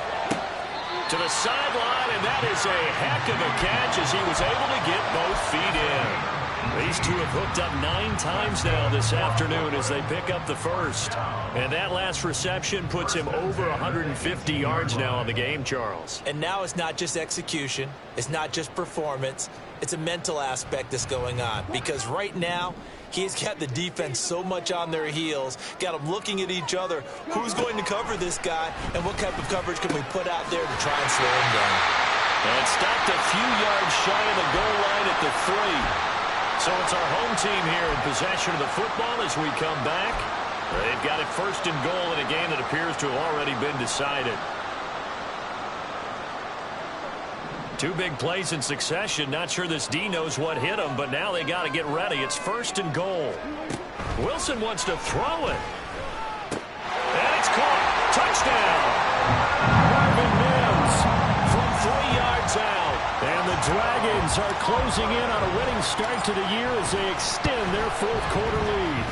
[SPEAKER 3] To the sideline, and that is a heck of a catch as he was able to get both feet in. These two have hooked up 9 times now this afternoon as they pick up the first. And that last reception puts him over 150 yards now on the game, Charles.
[SPEAKER 10] And now it's not just execution. It's not just performance. It's a mental aspect that's going on. Because right now, he's got the defense so much on their heels, got them looking at each other. Who's going to cover this guy, and what type of coverage can we put out there to try and slow him down?
[SPEAKER 2] And stopped a few yards shy of the goal line at the 3. So it's our home team here in possession of the football as we come back. They've got it first and goal in a game that appears to have already been decided. 2 big plays in succession. Not sure this D knows what hit him, but now they got to get ready. It's first and goal. Wilson wants to throw it. And it's caught. Touchdown. Marvin Mims from 3 yards out. And the Dragons are closing in on a winning start to the year as they extend their 4th quarter lead.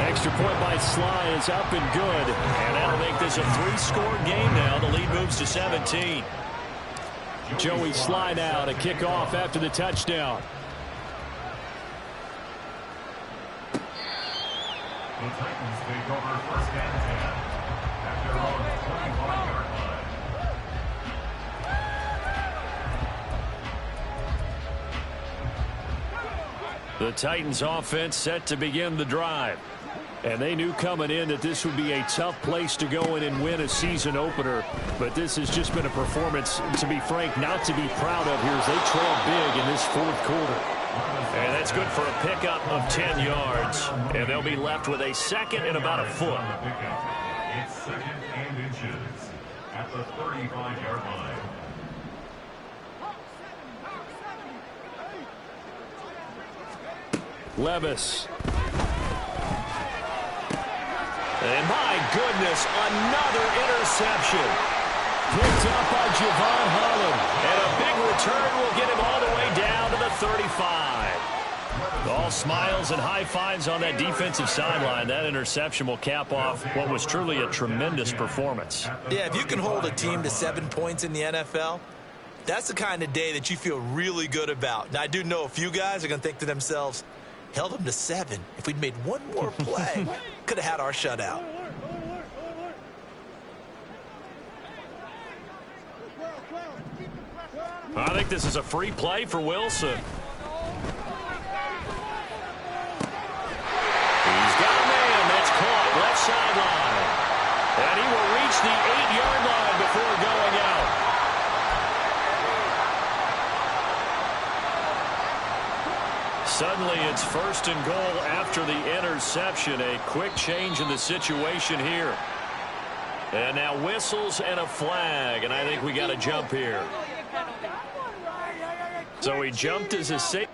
[SPEAKER 2] Extra point by Sly is up and good. And that'll make this a 3-score game now. The lead moves to 17. Joey Sly now to kick off after the touchdown.
[SPEAKER 5] The Titans take over first and 10 at their own 25-yard line.
[SPEAKER 2] The Titans offense set to begin the drive. And they knew coming in that this would be a tough place to go in and win a season opener. But this has just been a performance, to be frank, not to be proud of here as they trail big in this 4th quarter.
[SPEAKER 3] And that's good for a pickup of 10 yards. And they'll be left with a second and about a foot.
[SPEAKER 5] It's second and inches at the 35-yard line.
[SPEAKER 2] Levis.
[SPEAKER 3] And my goodness, another interception.
[SPEAKER 2] Picked up by Javon Holland.
[SPEAKER 3] And a big return will get him all the way down to the 35.
[SPEAKER 2] All smiles and high fives on that defensive sideline. That interception will cap off what was truly a tremendous performance.
[SPEAKER 10] Yeah, if you can hold a team to 7 points in the NFL, that's the kind of day that you feel really good about. Now, I do know a few guys are going to think to themselves, held them to 7. If we'd made one more play, could have had our shutout.
[SPEAKER 2] I think this is a free play for Wilson.
[SPEAKER 3] He's got a man. That's caught left sideline. And he will reach the 8-yard line before going out.
[SPEAKER 2] Suddenly it's first and goal after the interception. A quick change in the situation here. And now whistles and a flag. And I think we got a jump here. So he jumped as a safety.